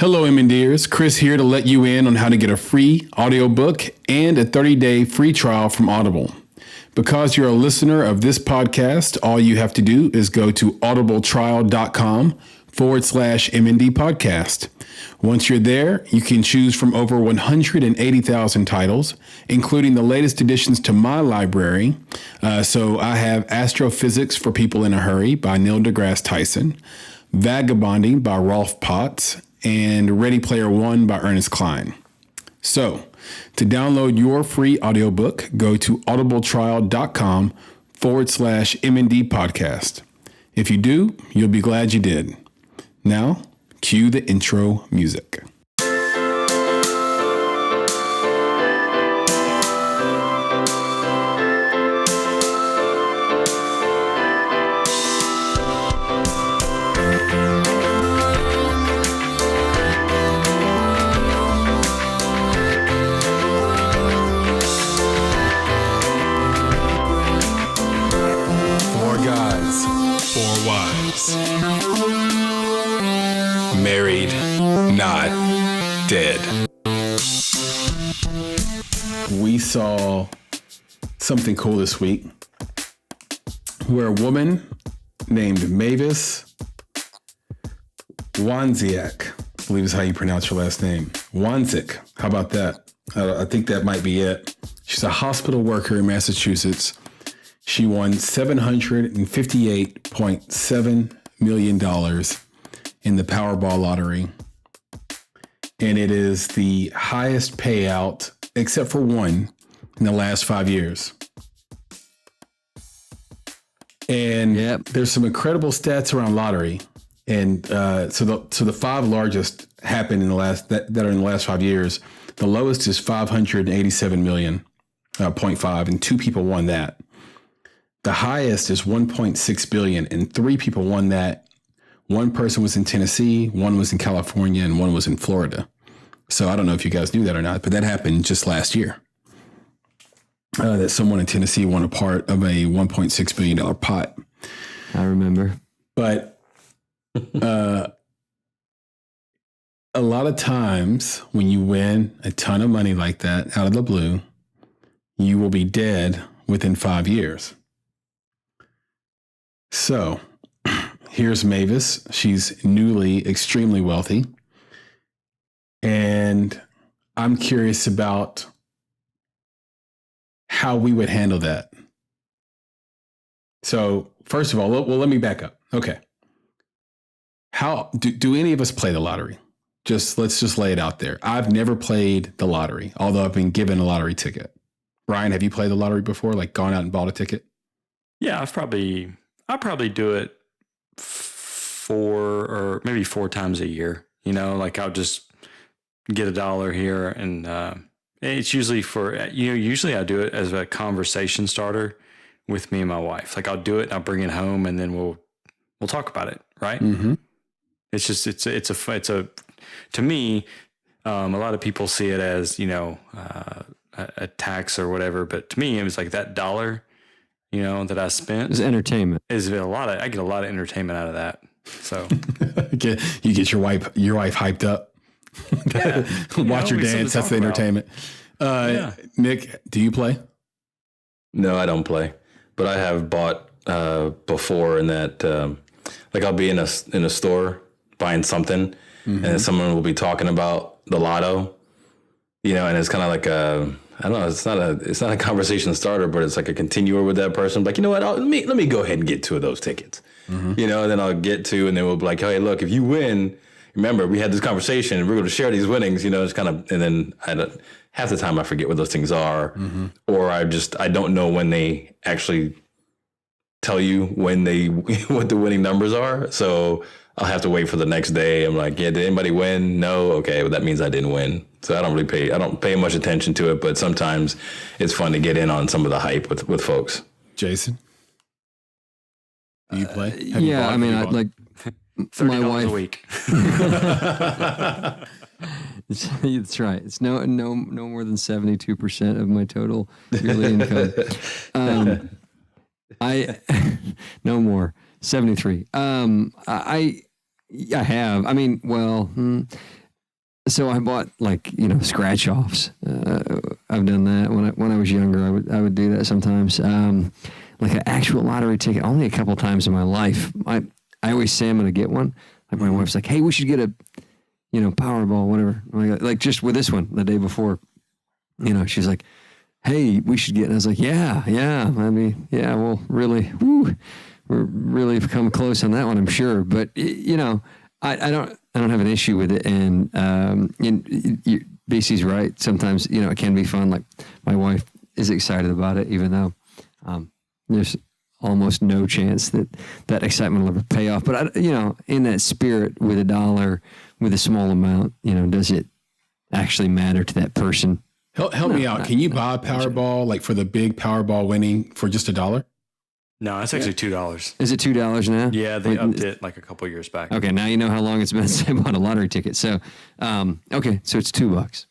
Hello, MND'ers. Chris here to let you in on how to get a free audiobook and a 30-day free trial from Audible. Because you're a listener of this podcast, all you have to do is go to audibletrial.com/MND podcast. Once you're there, you can choose from over 180,000 titles, including the latest additions to my library. So I have Astrophysics for People in a Hurry by Neil deGrasse Tyson, Vagabonding by Rolf Potts, and Ready Player One by Ernest Cline. So to download your free audiobook, go to audibletrial.com/MND podcast. If you do, you'll be glad you did. Now, cue the intro music. Married, not dead. We saw something cool this week where a woman named Mavis Wanziak, I believe is how you pronounce her last name. Wanzik. How about that? I think that might be it. She's a hospital worker in Massachusetts. She won $758.7 million in the Powerball lottery. And it is the highest payout, except for one, in the last 5 years. And There's some incredible stats around lottery. And so the five largest happened in the last that are in the last 5 years. The lowest is 587 million, 0.5, and two people won that. The highest is 1.6 billion, and three people won that. One person was in Tennessee, one was in California, and one was in Florida. So I don't know if you guys knew that or not, but that happened just last year. That someone in Tennessee won a part of a $1.6 billion pot. I remember. But a lot of times when you win a ton of money like that out of the blue, you will be dead within 5 years. So here's Mavis. She's newly extremely wealthy. And I'm curious about how we would handle that. So first of all, let me back up. Okay. How do any of us play the lottery? Let's just lay it out there. I've never played the lottery, although I've been given a lottery ticket. Brian, have you played the lottery before? Like gone out and bought a ticket? Yeah, I'll probably do it 4 or maybe 4 times a year. You know, like I'll just get $1 here, and it's usually usually I do it as a conversation starter with me and my wife. Like I'll do it and I'll bring it home, and then we'll talk about it. Right. Mm-hmm. It's just, it's a, to me, a lot of people see it as, a tax or whatever, but to me, it was like that $1, that I spent. It's entertainment. I get a lot of entertainment out of that. So you get your wife hyped up. Yeah. Watch her dance. That's the entertainment. Nick, do you play? No, I don't play, but I have bought before in that, like I'll be in a store buying something, mm-hmm. and someone will be talking about the lotto, and it's kind of like I don't know, it's not a conversation starter, but it's like a continuer with that person. Like, you know what? Let me go ahead and get 2 of those tickets, mm-hmm. And then I'll get 2, and then we'll be like, hey, look, if you win, remember we had this conversation, and we're going to share these winnings. It's kind of, and then half the time I forget what those things are, mm-hmm. or I don't know when they actually tell you what the winning numbers are. So I'll have to wait for the next day. I'm like, yeah, did anybody win? No. Okay. Well, that means I didn't win. So I don't pay much attention to it, but sometimes it's fun to get in on some of the hype with folks. Jason, do you play? I mean, I'd like my wife. $30 a week. That's right. It's no more than 72% of my total yearly income. No more. 73. I have. I mean, So I bought like, scratch offs. I've done that when I was younger. I would do that sometimes. Like an actual lottery ticket, only a couple times in my life. I always say I'm going to get one. Like my wife's like, hey, we should get a, Powerball, whatever. Like just with this one the day before, she's like, hey, we should get. And I was like, yeah. I mean, yeah, we'll really, we're really come close on that one, I'm sure. But I don't have an issue with it. And BC's right. Sometimes it can be fun. Like my wife is excited about it, even though there's almost no chance that excitement will ever pay off. But in that spirit, with $1, with a small amount, does it actually matter to that person? Help me out. Can you buy a Powerball, like for the big Powerball winning, for just $1? No, it's actually $2. Is it $2 now? Yeah, they upped it like a couple years back. Okay, now you know how long it's been since I bought a lottery ticket. So, okay, so it's $2.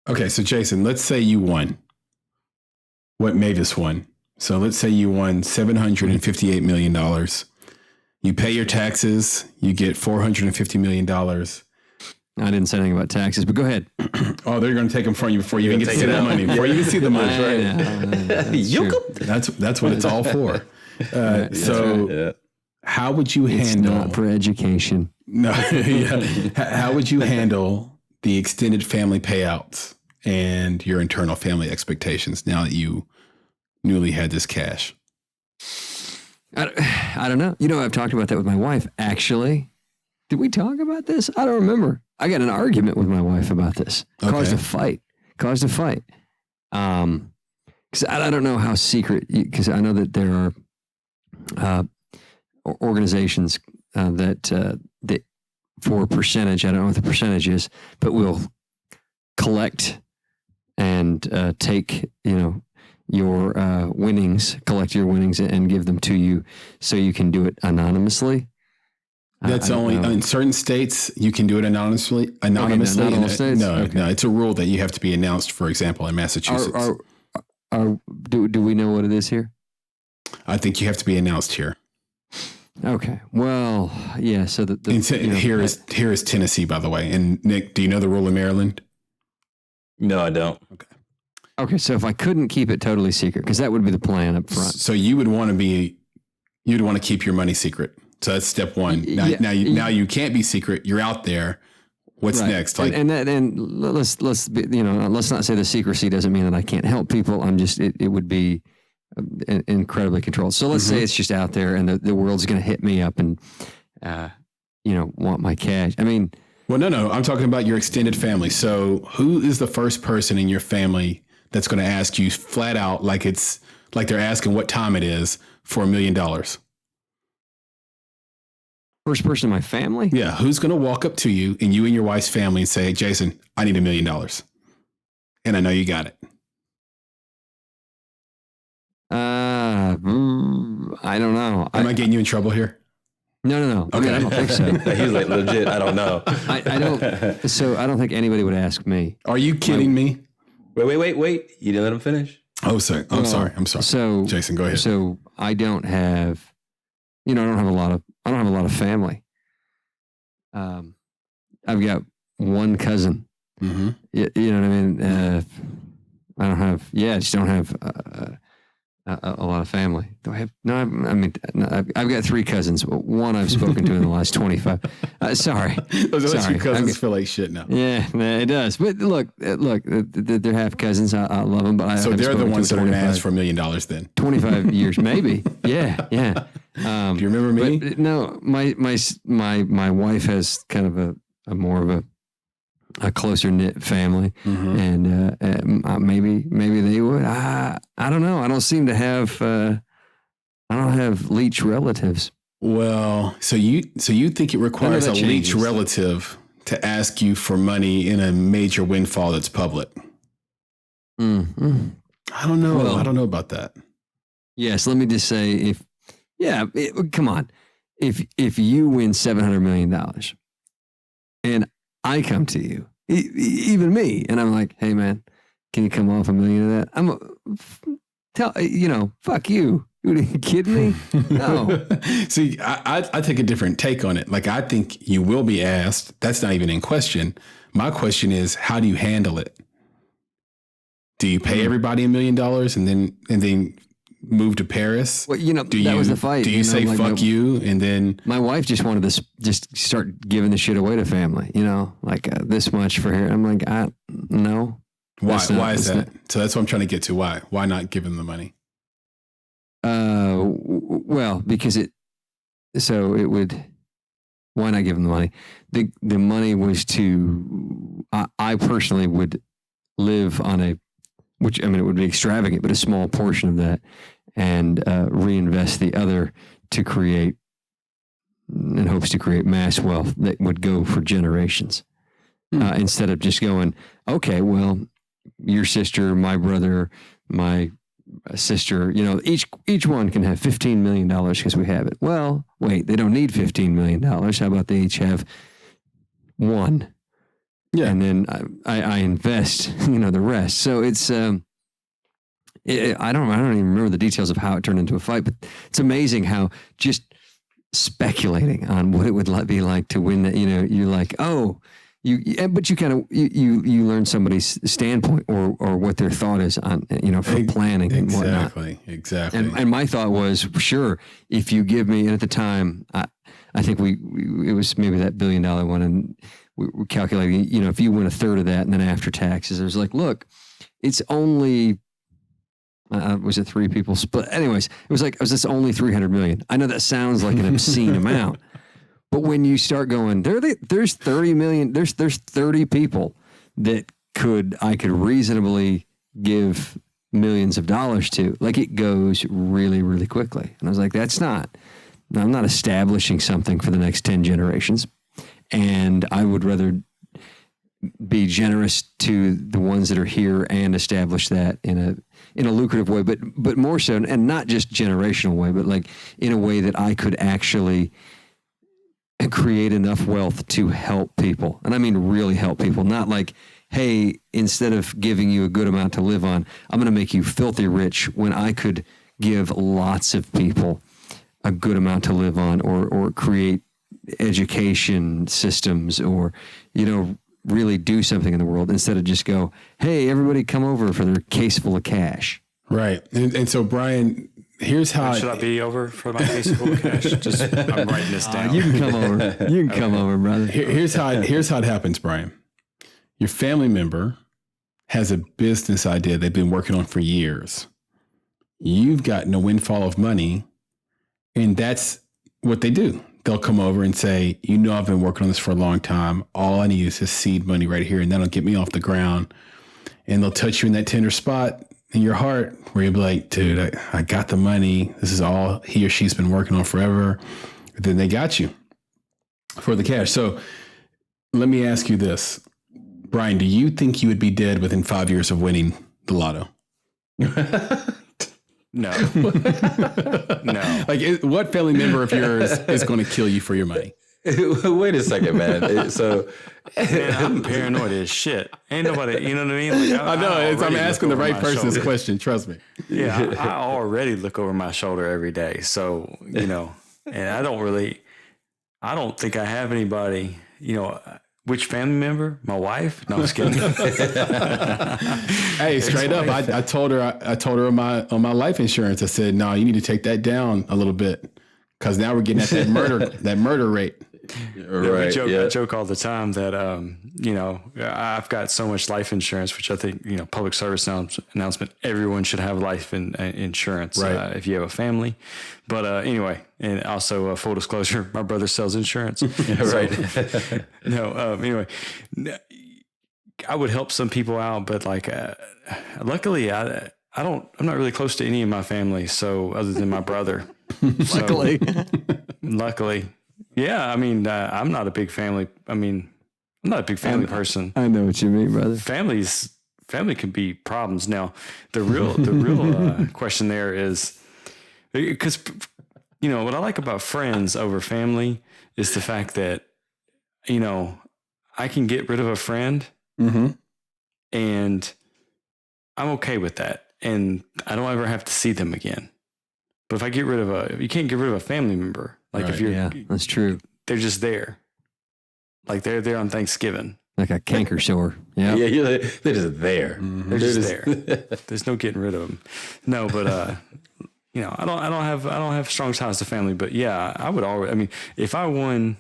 Okay, so Jason, let's say you won. What Mavis won? So let's say you won $758 million. You pay your taxes, you get $450 million. I didn't say anything about taxes, but go ahead. Oh, they're going to take them from you before you even get to see the money. Before you even see the money, right? That's what it's all for. How would you handle? It's not for education. No. How would you handle the extended family payouts and your internal family expectations now that you newly had this cash? I don't know. I've talked about that with my wife, actually. Did we talk about this? I don't remember. I got an argument with my wife about this. Caused a fight. Because I don't know how secret, because I know that there are organizations that for a percentage, I don't know what the percentage is, but will collect and take, your winnings, collect your winnings and give them to you so you can do it anonymously. That's only in certain states you can do it anonymously. Okay, not all states? No, it's a rule that you have to be announced. For example, in Massachusetts, do we know what it is here? I think you have to be announced here. Okay, well, yeah. So here is Tennessee, by the way. And Nick, do you know the rule in Maryland? No, I don't. Okay. So if I couldn't keep it totally secret, because that would be the plan up front. So you would want to keep your money secret. So that's step one. Now you can't be secret. You're out there. What's next? Like, and let's not say the secrecy doesn't mean that I can't help people. I'm just it would be incredibly controlled. So let's say it's just out there, and the world's going to hit me up and want my cash. I mean, well, no. I'm talking about your extended family. So who is the first person in your family that's going to ask you flat out, like they're asking what time it is, for $1 million? First person in my family? Yeah. Who's going to walk up to you and your wife's family and say, hey, Jason, I need $1 million. And I know you got it. I don't know. Am I getting you in trouble here? No. Okay. I don't think so. He's like, legit, I don't know. I don't. So I don't think anybody would ask me. Are you kidding me? Wait. You didn't let him finish. Oh, sorry. I'm sorry. So Jason, go ahead. So I don't have, I don't have a lot of family. I've got one cousin. Mm-hmm. You know what I mean? I just don't have a lot of family. Do I have? No, I've got 3 cousins. One I've spoken to in the last 25. Sorry. Those other 2 cousins feel like shit now. Yeah, it does. But look, they're half cousins. I love them, but so they're the ones that are going to ask for $1 million then. 25 years, maybe. Yeah. Do you remember me? But no, my wife has kind of a more of a closer knit family, and maybe they would. I don't know. I don't seem to have. I don't have leech relatives. Well, so you think it requires a leech relative to ask you for money in a major windfall that's public? Mm-hmm. I don't know. Well, I don't know about that. Yes, let me just say, come on, if you win $700 million, and I come to you, even me, and I'm like, hey man, can you come off $1 million of that? Fuck you. Are you kidding me? No. See, I take a different take on it. Like, I think you will be asked. That's not even in question. My question is, how do you handle it? Do you pay everybody $1 million and then move to Paris? Well, that was the fight. Do you say like fuck you and then? My wife just wanted to just start giving the shit away to family. This much for here. I'm like, no. Why? Why is that? So that's what I'm trying to get to. Why? Why not give them the money? Well, because why not give them the money? The money was I personally would live on it would be extravagant, but a small portion of that, and reinvest the other to create, in hopes to create mass wealth that would go for generations. Instead of just going, okay, well, your sister, my brother, my sister, each one can have $15 million because we have it. Well, wait, they don't need $15 million. How about they each have one? Yeah. And then I invest, the rest. So it's, I don't even remember the details of how it turned into a fight, but it's amazing how just speculating on what it would be like to win that, you're like, oh, but you kind of, you learn somebody's standpoint or what their thought is on, for planning and whatnot. Exactly. And my thought was, sure, if you give me, and at the time, I think it was maybe that $1 billion one, and we were calculating, if you win a third of that and then after taxes, it was like, look, it's only, was it 3 people split? Anyways, it was this only 300 million. I know that sounds like an obscene amount, but when you start going, there's 30 million, there's 30 people that I could reasonably give millions of dollars to, like it goes really, really quickly. And I was like, I'm not establishing something for the next 10 generations. And I would rather be generous to the ones that are here and establish that in a lucrative way, but more so, and not just generational way, but like in a way that I could actually create enough wealth to help people. And I mean, really help people, not like, hey, instead of giving you a good amount to live on, I'm going to make you filthy rich, when I could give lots of people a good amount to live on, or create education systems, or, really do something in the world, instead of just go, hey, everybody come over for their case full of cash. Right. And so, Brian, here's how. Should I be over for my case full of cash? I'm writing this down. You can come over. You can come over, brother. Here's how it happens, Brian. Your family member has a business idea they've been working on for years. You've gotten a windfall of money, and that's what they do. They'll come over and say, I've been working on this for a long time. All I need is this seed money right here, and that'll get me off the ground. And they'll touch you in that tender spot in your heart where you'll be like, dude, I got the money. This is all he or she's been working on forever. And then they got you for the cash. So let me ask you this. Brian, do you think you would be dead within 5 years of winning the lotto? No. No. Like, what family member of yours is going to kill you for your money? Wait a second, man. Man, I'm paranoid as shit. Ain't nobody, you know what I mean? Like, I know. I'm asking the right person's question. Trust me. Yeah, I already look over my shoulder every day. So, and I don't think I have anybody, which family member? My wife? No, I'm just kidding. Hey, straight up, I told her on my life insurance, I said, no, you need to take that down a little bit, because now we're getting at that murder rate. Right. I joke all the time that, I've got so much life insurance, which I think, public service announcement, everyone should have life insurance, right. If you have a family. But anyway, and also full disclosure, my brother sells insurance. Right. Anyway, I would help some people out, but luckily I'm not really close to any of my family. So other than my brother, luckily. Yeah, I mean, I'm not a big family. I'm not a big family person. I know what you mean, brother. Family can be problems. Now, the real question there is, because what I like about friends over family is the fact that I can get rid of a friend, and I'm okay with that, and I don't ever have to see them again. But if I get rid of you can't get rid of a family member. Like, right. If you're, that's true. They're just there. Like, they're there on Thanksgiving. Like a canker sore. Yeah, they're just there. They're just there. There's no getting rid of them. No, but I don't have strong ties to family. But yeah, I would always. I mean, if I won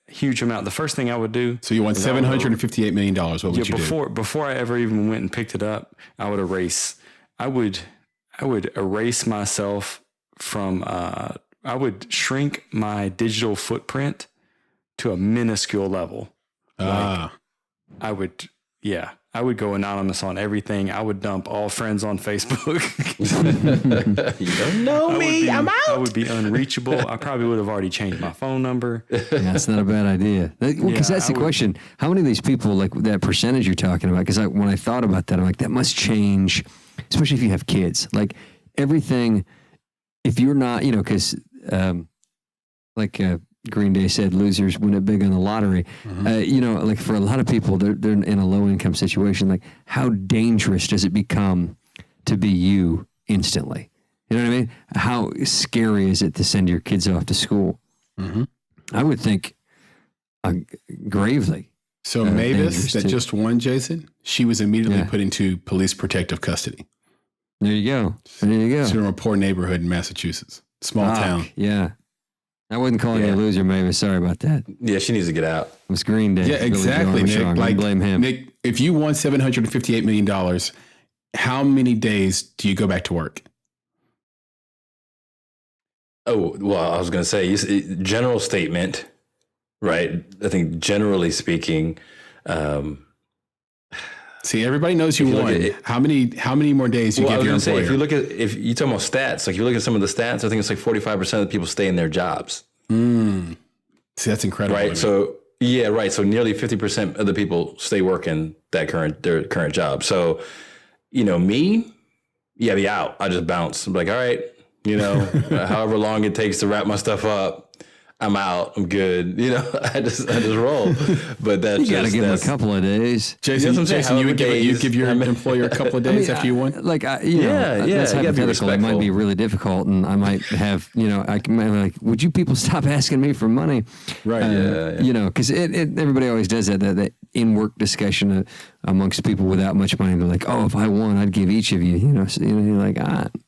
a huge amount, the first thing I would do. So you won $758 million. What would you do? Before I ever even went and picked it up, I would erase. I would erase myself from. I would shrink my digital footprint to a minuscule level. I would go anonymous on everything. I would dump all friends on Facebook. You don't know me. I'm out. I would be unreachable. I probably would have already changed my phone number. Yeah, that's not a bad idea. Because that's the question. How many of these people, like that percentage you're talking about? Because when I thought about that, I'm like, that must change, especially if you have kids. Like everything, if you're not, because Green Day said, losers win it big on the lottery. Like for a lot of people, they're in a low income situation. Like, how dangerous does it become to be you instantly? You know what I mean? How scary is it to send your kids off to school? Mm-hmm. I would think gravely. So Mavis, that just won, Jason, she was immediately put into police protective custody. There you go. She's in a poor neighborhood in Massachusetts, small town. Yeah. I wasn't calling you a loser, Mavis. Sorry about that. Yeah, she needs to get out. It was Green Day. Yeah, exactly, Nick. Like, blame him. Nick, if you won $758 million, how many days do you go back to work? Oh, well, I was going to say, general statement, right? I think generally speaking, see, everybody knows you won. How many more days do you give your employer? If you talk about stats, like if you look at some of the stats, I think it's like 45% of the people stay in their jobs. See, that's incredible. Right. So right. So nearly 50% of the people stay working their current job. So, me, be out. I just bounce. I'm like, all right, however long it takes to wrap my stuff up, I'm out. I'm good. I just roll. But that's you got to give them a couple of days. Jason, you would give your employer a couple of days after you won? Like, that's hypothetical. It might be really difficult, and I might have, I might be like, would you people stop asking me for money? Right. Because everybody always does that in work discussion amongst people without much money. They're like, oh, if I won, I'd give each of you. So, you're like,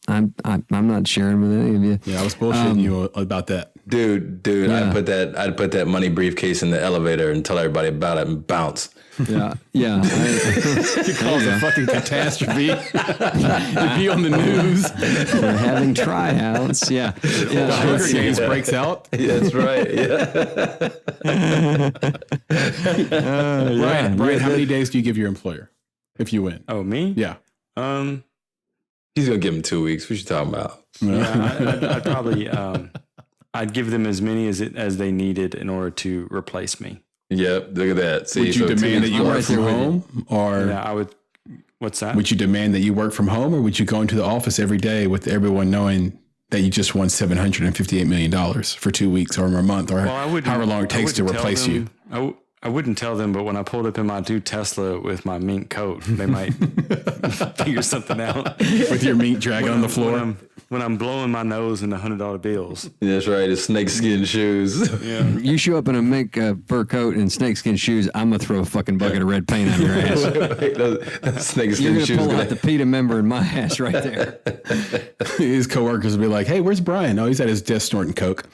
I'm not sharing with any of you. Yeah, I was bullshitting you about that. Dude, Yeah. I'd put that money briefcase in the elevator and tell everybody about it and bounce. Yeah. You cause a fucking catastrophe. To be on the news. We're having tryouts. Yeah. The Hunger Games breaks out. Yeah, that's right. Yeah. Brian, how many days do you give your employer if you win? Oh, me? Yeah. He's gonna give him 2 weeks. What you talking about? Yeah, I'd probably I'd give them as many as they needed in order to replace me. Yep, look at that. See, would you demand that you work from home, or I would? What's that? Would you demand that you work from home, or would you go into the office every day with everyone knowing that you just won $758 million for 2 weeks or a month, or however long it takes to replace you? I wouldn't tell them, but when I pulled up in my new Tesla with my mink coat, they might figure something out. With your mink dragging on the floor? When I'm blowing my nose in the $100 bills. That's right. It's snakeskin shoes. Yeah. You show up in a mink fur coat and snakeskin shoes, I'm going to throw a fucking bucket of red paint on your ass. Those snakeskin You're going shoes. to pull out the PETA member in my ass right there. His coworkers will be like, hey, where's Brian? Oh, he's at his desk snorting coke.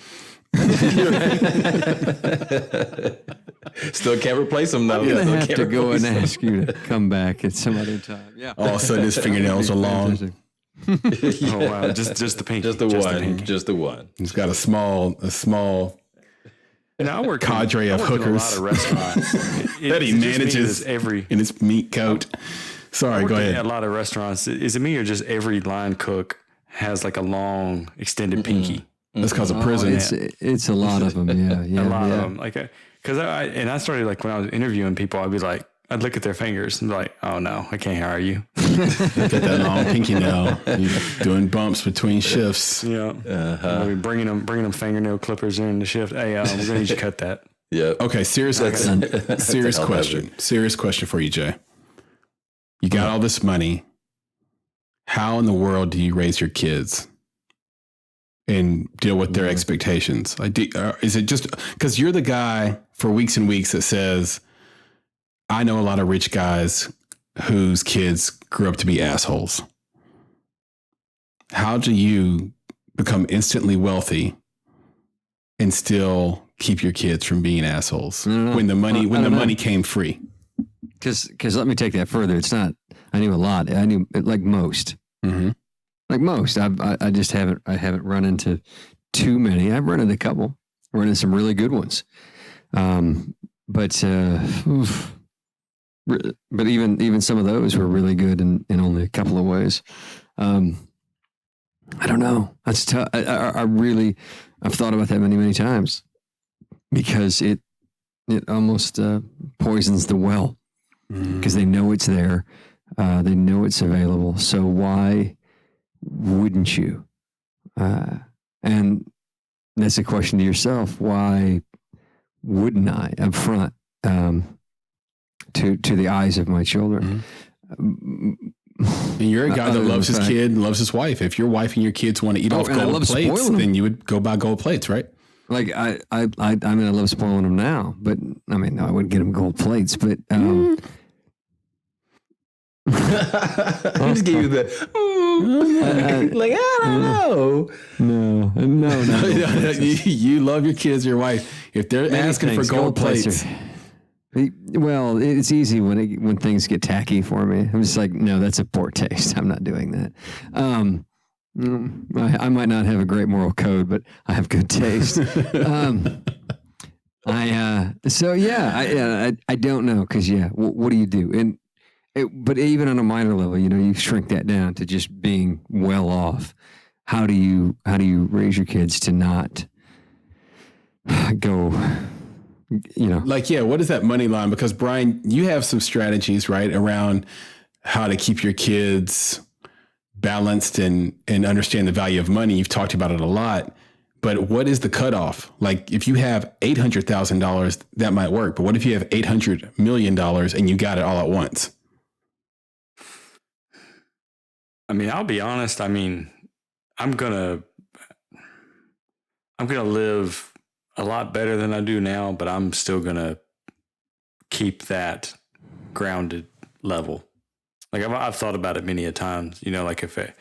Still can't replace him though. I'm going to have to go and ask you to come back at some other time. Yeah. All of a sudden his fingernails are long. Oh wow! Just the pinky. Just the one. He's got a small I work cadre of hookers in a lot of restaurants that he manages in his meat coat. Sorry, go ahead. At a lot of restaurants. Is it me or just every line cook has like a long extended pinky? That's because of prison. It's a lot of them. Yeah. A lot of them. Like, because I started like when I was interviewing people, I'd look at their fingers and be like, oh no, I can't hire you. Get that long pinky nail. You're doing bumps between shifts. Yeah. I'll be bringing them fingernail clippers in the shift. Hey, we're going to need you to cut that. Yeah. Okay. Serious question. Serious question for you, Jay. You got all this money. How in the world do you raise your kids and deal with their expectations? Like, is it just because you're the guy for weeks and weeks that says, I know a lot of rich guys whose kids grew up to be assholes. How do you become instantly wealthy and still keep your kids from being assholes when the money came free? Because let me take that further. It's not. I knew a lot. I knew like most. Mm-hmm. Like most. I just haven't run into too many. I've run into a couple. Run into some really good ones. But even some of those were really good in only a couple of ways. I don't know. That's tough. I've thought about that many times because it almost poisons the well because they know it's there. They know it's available. So why wouldn't you? And that's a question to yourself. Why wouldn't I up front to the eyes of my children? And you're a guy that loves his kid and loves his wife. If your wife and your kids want to eat off gold plates, then you would go buy gold plates, right? Like I love spoiling them now, but I mean, no, I wouldn't get them gold plates, but I just gave you the like I don't know. No. You love your kids, your wife. If they're asking for gold plates. Well, it's easy when things get tacky for me. I'm just like, no, that's a poor taste. I'm not doing that. I might not have a great moral code, but I have good taste. I don't know because what do you do? But even on a minor level, you shrink that down to just being well off. How do you raise your kids to not go? What is that money line? Because Brian, you have some strategies, right, around how to keep your kids balanced and understand the value of money. You've talked about it a lot, but what is the cutoff? Like if you have $800,000, that might work, but what if you have $800 million and you got it all at once? I mean, I'll be honest. I mean, I'm gonna live a lot better than I do now, but I'm still going to keep that grounded level. Like I've thought about it many a times, like if I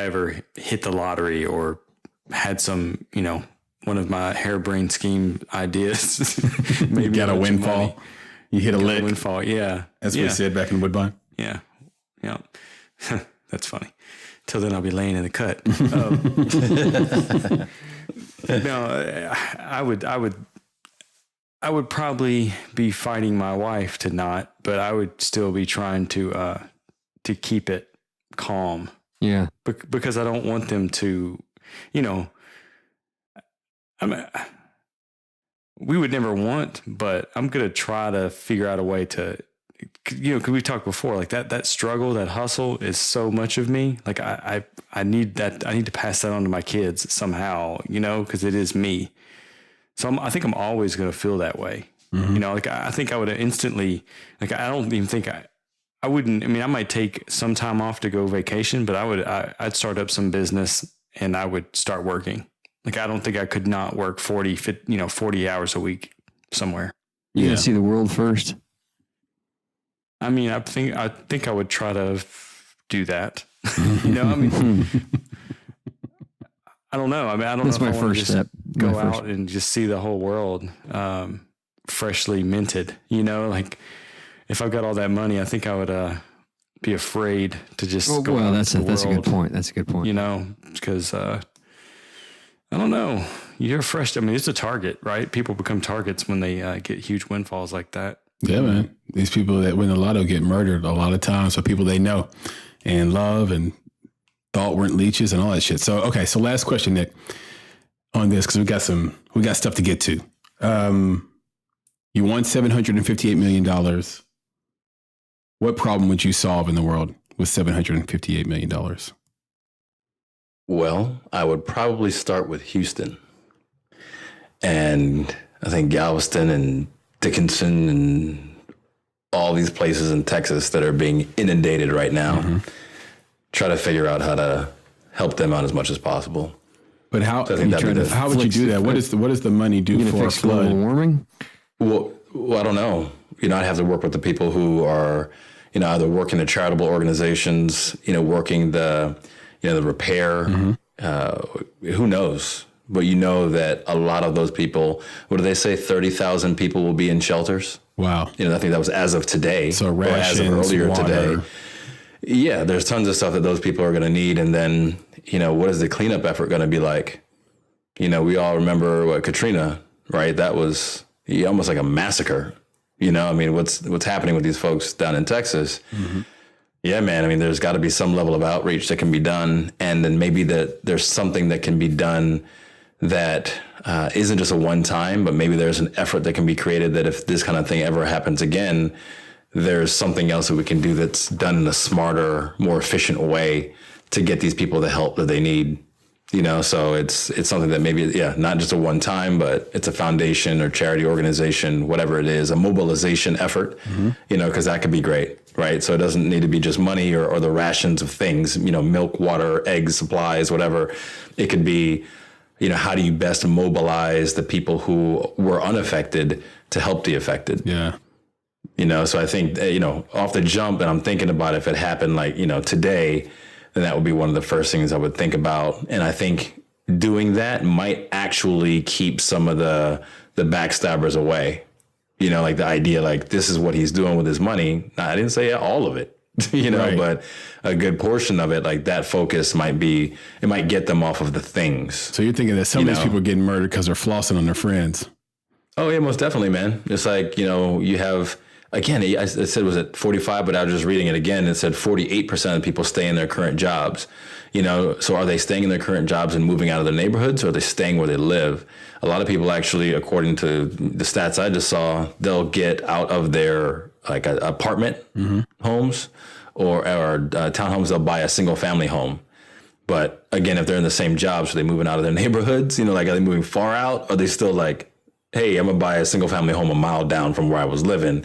ever hit the lottery or had some, one of my harebrained scheme ideas, maybe got a windfall. You hit a lick. Windfall. Yeah. That's what we said back in Woodbine. Yeah. Yeah. That's funny. Till then I'll be laying in the cut. No, I would probably be fighting my wife to not, but I would still be trying to keep it calm. Yeah. Because I don't want them to, we would never want, but I'm going to try to figure out a way to, because we talked before, like that struggle, that hustle is so much of me. Like I need that. I need to pass that on to my kids somehow, because it is me. So I think I'm always going to feel that way. Mm-hmm. Like I think I would instantly, like, I don't even think I wouldn't, I mean, I might take some time off to go vacation, but I'd start up some business and I would start working. Like, I don't think I could not work 40 hours a week somewhere. You gotta see the world first. I mean, I think I would try to do that. I mean, I don't know. I mean, I don't That's know if my I want first to step. go out and just see the whole world freshly minted. Like if I've got all that money, I think I would be afraid to just go out that's into the that's world, a good point. That's a good point. Because I don't know. You're fresh. I mean, it's a target, right? People become targets when they get huge windfalls like that. Yeah, man. These people that win the lotto get murdered a lot of times for people they know and love and thought weren't leeches and all that shit. So, okay. So last question, Nick, on this, because we got stuff to get to. You won $758 million. What problem would you solve in the world with $758 million? Well, I would probably start with Houston. And I think Galveston and Dickinson and all these places in Texas that are being inundated right now. Mm-hmm. Try to figure out how to help them out as much as possible. But how would you do that? What does the money do for a flood? Global warming? Well, I don't know. I'd have to work with the people who are, either working the charitable organizations, working the repair, who knows? But that a lot of those people, what do they say? 30,000 people will be in shelters. Wow. I think that was as of today. So rations, or as of earlier water. today. Yeah, there's tons of stuff that those people are going to need. And then, what is the cleanup effort going to be like? We all remember Katrina, right? That was almost like a massacre. What's happening with these folks down in Texas? Mm-hmm. Yeah, man. There's got to be some level of outreach that can be done. And then maybe that there's something that can be done that isn't just a one time, but maybe there's an effort that can be created that if this kind of thing ever happens again, there's something else that we can do that's done in a smarter, more efficient way to get these people the help that they need. So it's something that maybe, not just a one time, but it's a foundation or charity organization, whatever it is, a mobilization effort, because that could be great, right? So it doesn't need to be just money or the rations of things, milk, water, eggs, supplies, whatever. It could be, how do you best mobilize the people who were unaffected to help the affected? Yeah. So I think, off the jump, and I'm thinking about if it happened like, today, then that would be one of the first things I would think about. And I think doing that might actually keep some of the backstabbers away. Like the idea, like this is what he's doing with his money. Now, I didn't say all of it, right. But a good portion of it, like that focus might get them off of the things. So you're thinking that some of these people are getting murdered because they're flossing on their friends. Oh yeah, most definitely, man. It's like, you have, again, I said, was it 45, but I was just reading it again. It said 48% of people stay in their current jobs. So are they staying in their current jobs and moving out of their neighborhoods, or are they staying where they live? A lot of people actually, according to the stats I just saw, they'll get out of their like apartment homes or townhomes. They'll buy a single family home. But again, if they're in the same jobs, are they moving out of their neighborhoods? Like, are they moving far out? Or are they still like, hey, I'm going to buy a single family home a mile down from where I was living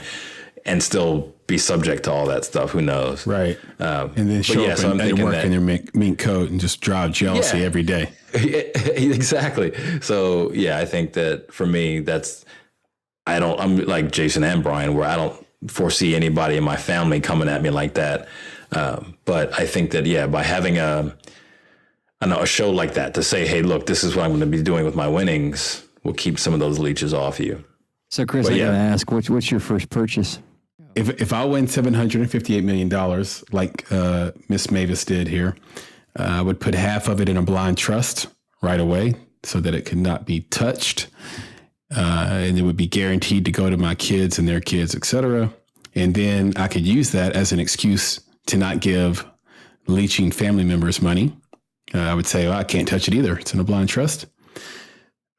and still be subject to all that stuff? Who knows? Right. And then show up and work in your mink coat and just drive jealousy every day. Exactly. So, I think that for me, I'm like Jason and Brian, where I don't foresee anybody in my family coming at me like that. But I think that, by having a show like that to say, hey, look, this is what I'm going to be doing with my winnings, will keep some of those leeches off you. So, Chris, I got to ask, what's your first purchase? If I win $758 million, like Miss Mavis did here, I would put half of it in a blind trust right away so that it could not be touched. And it would be guaranteed to go to my kids and their kids, et cetera. And then I could use that as an excuse to not give leeching family members money. I would say, I can't touch it either. It's in a blind trust.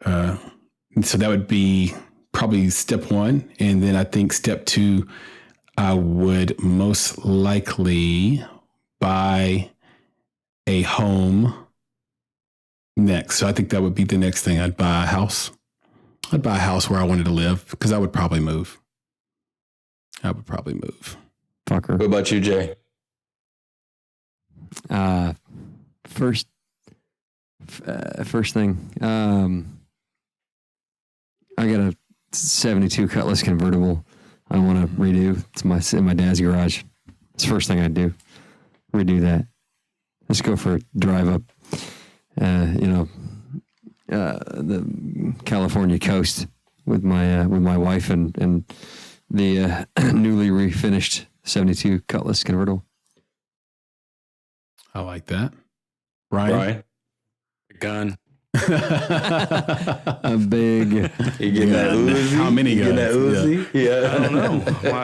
So that would be probably step one. And then I think step two, I would most likely buy a home next. So I think that would be the next thing. I'd buy a house. I'd buy a house where I wanted to live because I would probably move. Fucker. What about you, Jay? First thing, I got a 72 Cutlass convertible I want to redo. It's in my dad's garage. It's the first thing I'd do. Redo that. Let's go for a drive up, the California coast with my wife and the newly refinished 72 Cutlass convertible. I like that. Brian? Gun. A big. You getting that Uzi? How many guns? That Uzi? Yeah. I don't know.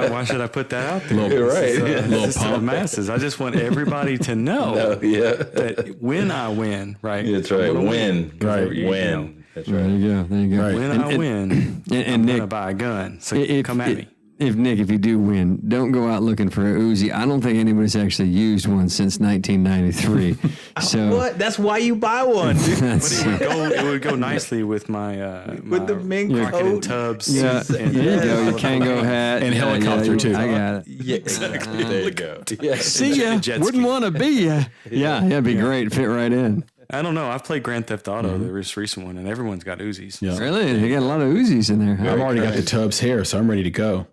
Why should I put that out there? Little Pump masses. I just want everybody to know that when I win, right? That's right. Win. Right. Win. That's right. There you go. Right. When I win, I'm going to buy a gun. So come at me. If you do win, don't go out looking for a Uzi. I don't think anybody's actually used one since 1993. So what? That's why you buy one. It would go nicely with my with the mink market and coat. tubs. yeah, there you go. Your Kango hat and helicopter too. I got it. Yeah, exactly. There you go. Yeah. See ya. Wouldn't want to be ya. Yeah, that'd be great. Fit right in. I don't know. I've played Grand Theft Auto, the recent one, and everyone's got Uzis. Yeah. Really? They got a lot of Uzis in there. I've already got the Tubbs hair, so I'm ready to go.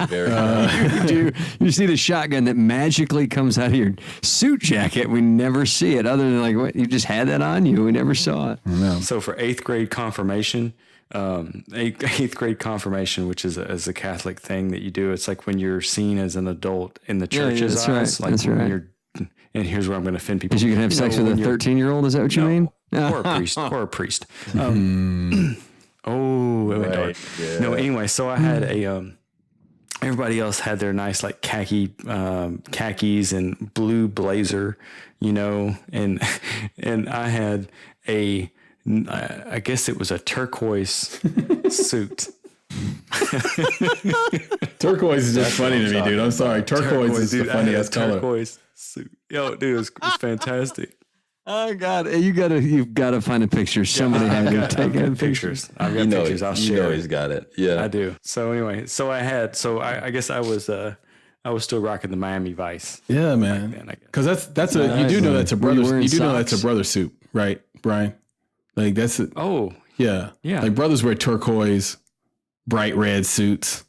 Very nice. You see the shotgun that magically comes out of your suit jacket. We never see it other than like, what, you just had that on you. We never saw it. No. So for eighth grade confirmation, which is a Catholic thing that you do, it's like when you're seen as an adult in the church's that's eyes, right. like That's when right. you're, and here's where I'm going to offend people. Because you can have sex with a 13-year-old. Is that what you mean? or a priest. Oh, it went dark. Yeah. No, anyway, so I had everybody else had their nice like khakis and blue blazer, and I had I guess it was a turquoise suit. Turquoise is just funny to me, dude. I'm sorry. Turquoise is the funniest color. Turquoise suit. Yo, dude, it was fantastic. Oh God, you've got to find a picture. Somebody had to take pictures. I've got pictures. I'll share. He's got it. Yeah, I do. So anyway, I guess I was still rocking the Miami Vice. Yeah, man. Because that's a you do know that's a brother. You do know that's a brother suit, right, Brian? Like that's it. Oh Yeah. yeah. Like brothers wear turquoise, bright red suits,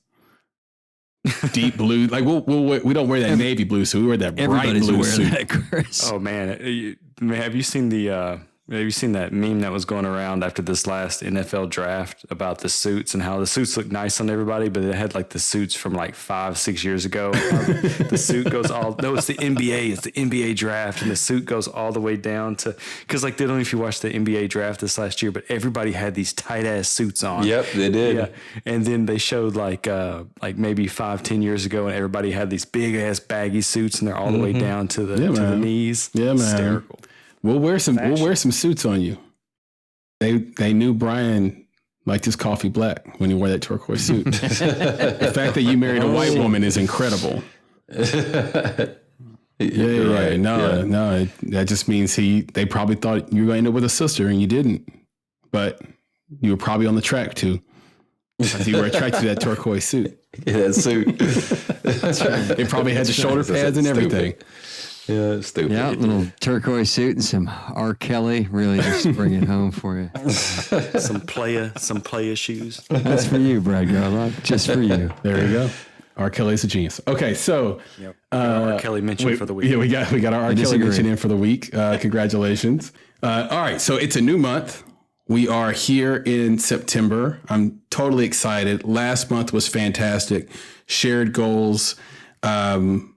deep blue. Like we don't wear that navy blue suit. We wear that bright blue suit. That, Chris. Oh man, have you seen that meme that was going around after this last NFL draft about the suits and how the suits look nice on everybody, but it had like the suits from like 5-6 years ago. The suit goes it's the NBA. It's the NBA draft, and the suit goes all the way down to because like they don't know if you watched the NBA draft this last year, but everybody had these tight ass suits on. Yep, they did. Yeah, and then they showed like maybe 5-10 years ago, and everybody had these big ass baggy suits, and they're all the way down to the knees. Yeah, man. Hysterical. We'll wear some suits on you. They knew Brian liked his coffee black when he wore that turquoise suit. The fact that you married a white woman is incredible. Yeah. Right. No, that just means they probably thought you were going to end up with a sister and you didn't. But you were probably on the track to. Because you were attracted to that turquoise suit. Yeah, that suit. That's right. It probably had the shoulder pads and everything. Yeah, it's stupid. Yeah, little turquoise suit and some R. Kelly. Really just bring it home for you. Some playa shoes. That's for you, Brad Garlock. Just for you. There you go. R. Kelly's a genius. Okay, so R. Kelly mentioned for the week. Yeah, we got our R. Kelly mention in for the week. Congratulations. All right, so it's a new month. We are here in September. I'm totally excited. Last month was fantastic. Shared goals went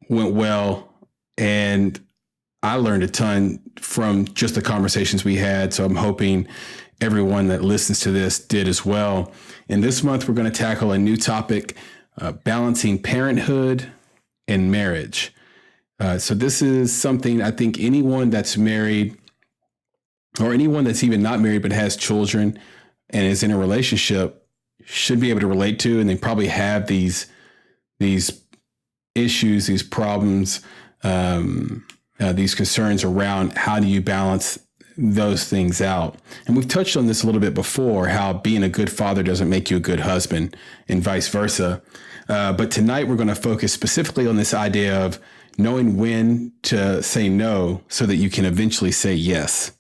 well. And I learned a ton from just the conversations we had. So I'm hoping everyone that listens to this did as well. And this month, we're going to tackle a new topic, balancing parenthood and marriage. So this is something I think anyone that's married or anyone that's even not married but has children and is in a relationship should be able to relate to. And they probably have these issues, these problems, these concerns around how do you balance those things out. And we've touched on this a little bit before, how being a good father doesn't make you a good husband and vice versa. But tonight we're going to focus specifically on this idea of knowing when to say no so that you can eventually say yes.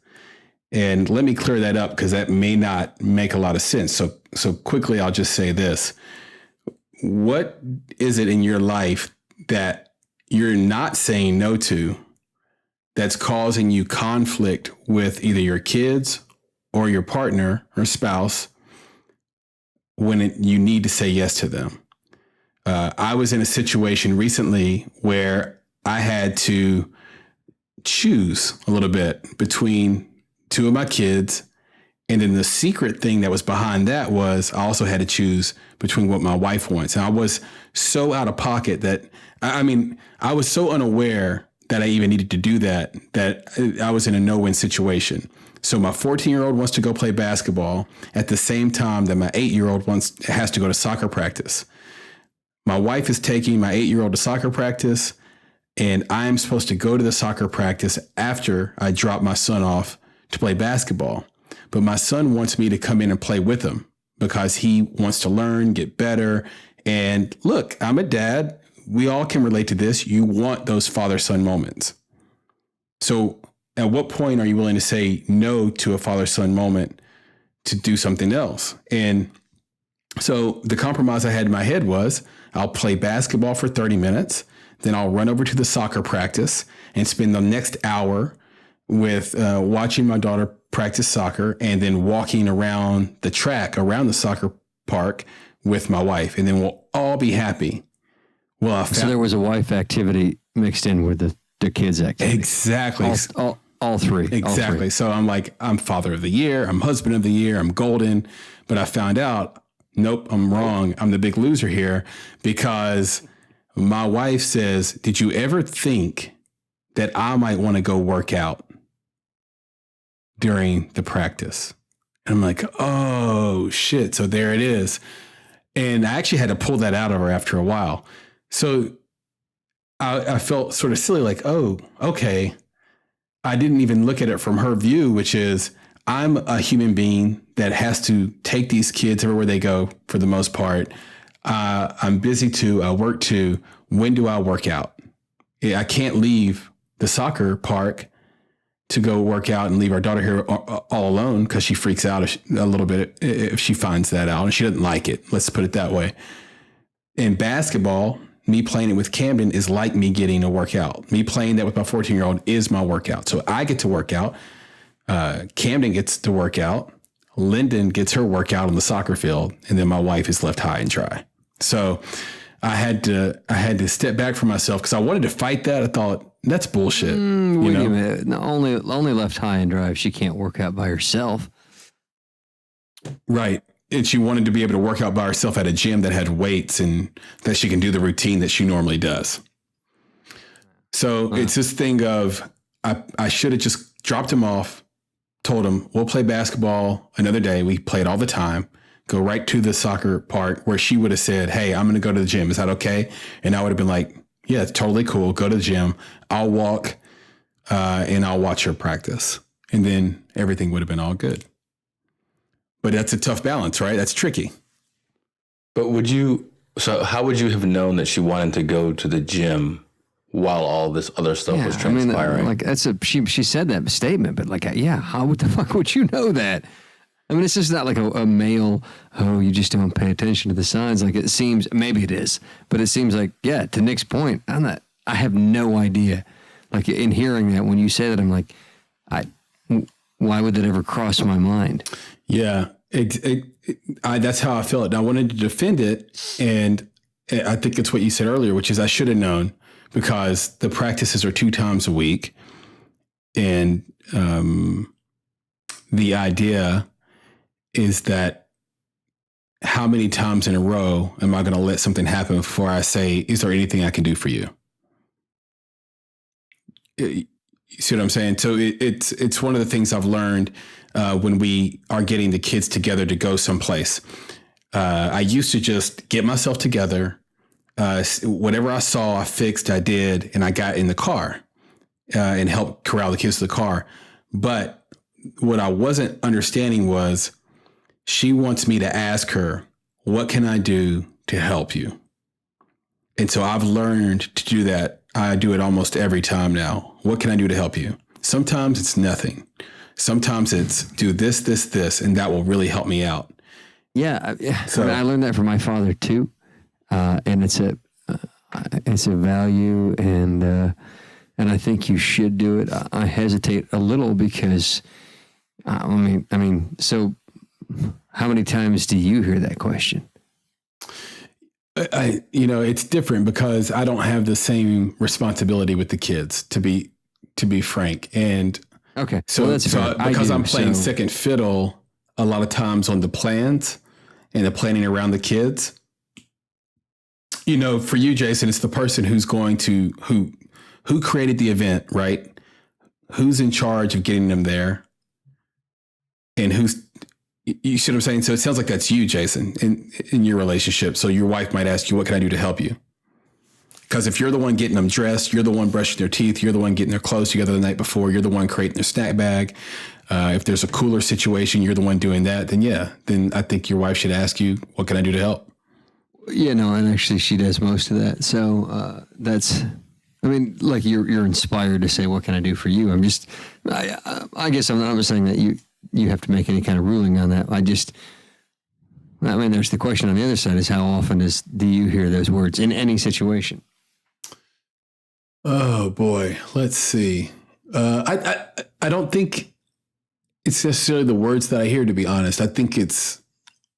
And let me clear that up because that may not make a lot of sense. So quickly, I'll just say this. What is it in your life that you're not saying no to that's causing you conflict with either your kids or your partner or spouse when you need to say yes to them? I was in a situation recently where I had to choose a little bit between two of my kids. And then the secret thing that was behind that was I also had to choose between what my wife wants. And I was so out of pocket that, I was so unaware that I even needed to do that I was in a no-win situation. So my 14-year-old wants to go play basketball at the same time that my 8-year-old has to go to soccer practice. My wife is taking my 8-year-old to soccer practice, and I am supposed to go to the soccer practice after I drop my son off to play basketball. But my son wants me to come in and play with him because he wants to learn, get better. And look, I'm a dad. We all can relate to this. You want those father-son moments. So at what point are you willing to say no to a father-son moment to do something else? And So the compromise I had in my head was I'll play basketball for 30 minutes, then I'll run over to the soccer practice and spend the next hour with watching my daughter practice soccer and then walking around the track, around the soccer park with my wife. And then we'll all be happy. Well, so there was a wife activity mixed in with the kids activity. Exactly. All three. Exactly. All three. So I'm like, I'm father of the year. I'm husband of the year. I'm golden. But I found out, nope, I'm wrong. I'm the big loser here because my wife says, did you ever think that I might want to go work out during the practice? And I'm like, oh, shit. So there it is. And I actually had to pull that out of her after a while. So I felt sort of silly, like, oh, okay. I didn't even look at it from her view, which is I'm a human being that has to take these kids everywhere they go for the most part. I'm busy too. I work too. When do I work out? I can't leave the soccer park to go work out and leave our daughter here all alone because she freaks out a little bit if she finds that out, and she doesn't like it. Let's put it that way. In basketball, me playing it with Camden is like me getting a workout. Me playing that with my 14-year-old is my workout. So I get to work out. Camden gets to work out. Lyndon gets her workout on the soccer field, and then my wife is left high and dry. So I had to step back from myself because I wanted to fight that. I thought that's bullshit. Wait a minute. No, only left high and dry if she can't work out by herself. Right. And she wanted to be able to work out by herself at a gym that had weights and that she can do the routine that she normally does. So it's this thing of I should have just dropped him off, told him we'll play basketball another day. We played all the time. Go right to the soccer part where she would have said, hey, I'm going to go to the gym. Is that okay? And I would have been like, yeah, it's totally cool. Go to the gym. I'll walk and I'll watch her practice. And then everything would have been all good. But that's a tough balance, right? That's tricky. But how would you have known that she wanted to go to the gym while all this other stuff was transpiring? She said that statement, but how the fuck would you know that? I mean, it's just not like a male, you just don't pay attention to the signs. Like it seems, maybe it is, but it seems like, to Nick's point, I have no idea. Like in hearing that, when you say that, I'm like, why would that ever cross my mind? Yeah, that's how I felt. And I wanted to defend it. And I think it's what you said earlier, which is I should have known because the practices are 2 times a week. And the idea is that how many times in a row am I going to let something happen before I say, is there anything I can do for you? You see what I'm saying? So it's one of the things I've learned when we are getting the kids together to go someplace. I used to just get myself together. Whatever I saw, I fixed, I did, and I got in the car and helped corral the kids to the car. But what I wasn't understanding was she wants me to ask her, what can I do to help you? And so I've learned to do that. I do it almost every time now. What can I do to help you? Sometimes it's nothing. Sometimes it's do this, this, this, and that will really help me out. Yeah. So I learned that from my father too. And it's a value and I think you should do it. I hesitate a little because, so how many times do you hear that question? It's different because I don't have the same responsibility with the kids, to be frank. And okay, so that's fair. Because I'm playing second fiddle a lot of times on the plans and the planning around the kids. For you, Jason, it's the person who's going to who created the event, right? Who's in charge of getting them there, and you see what I'm saying? So it sounds like that's you, Jason, in your relationship. So your wife might ask you, what can I do to help you? Because if you're the one getting them dressed, you're the one brushing their teeth, you're the one getting their clothes together the night before, you're the one creating their snack bag. If there's a cooler situation, you're the one doing that, then I think your wife should ask you, what can I do to help? And actually she does most of that. So you're inspired to say, what can I do for you? I guess I'm not saying that you have to make any kind of ruling on that. I mean, there's the question on the other side is how often do you hear those words in any situation? Oh boy, let's see. I don't think it's necessarily the words that I hear, to be honest. I think it's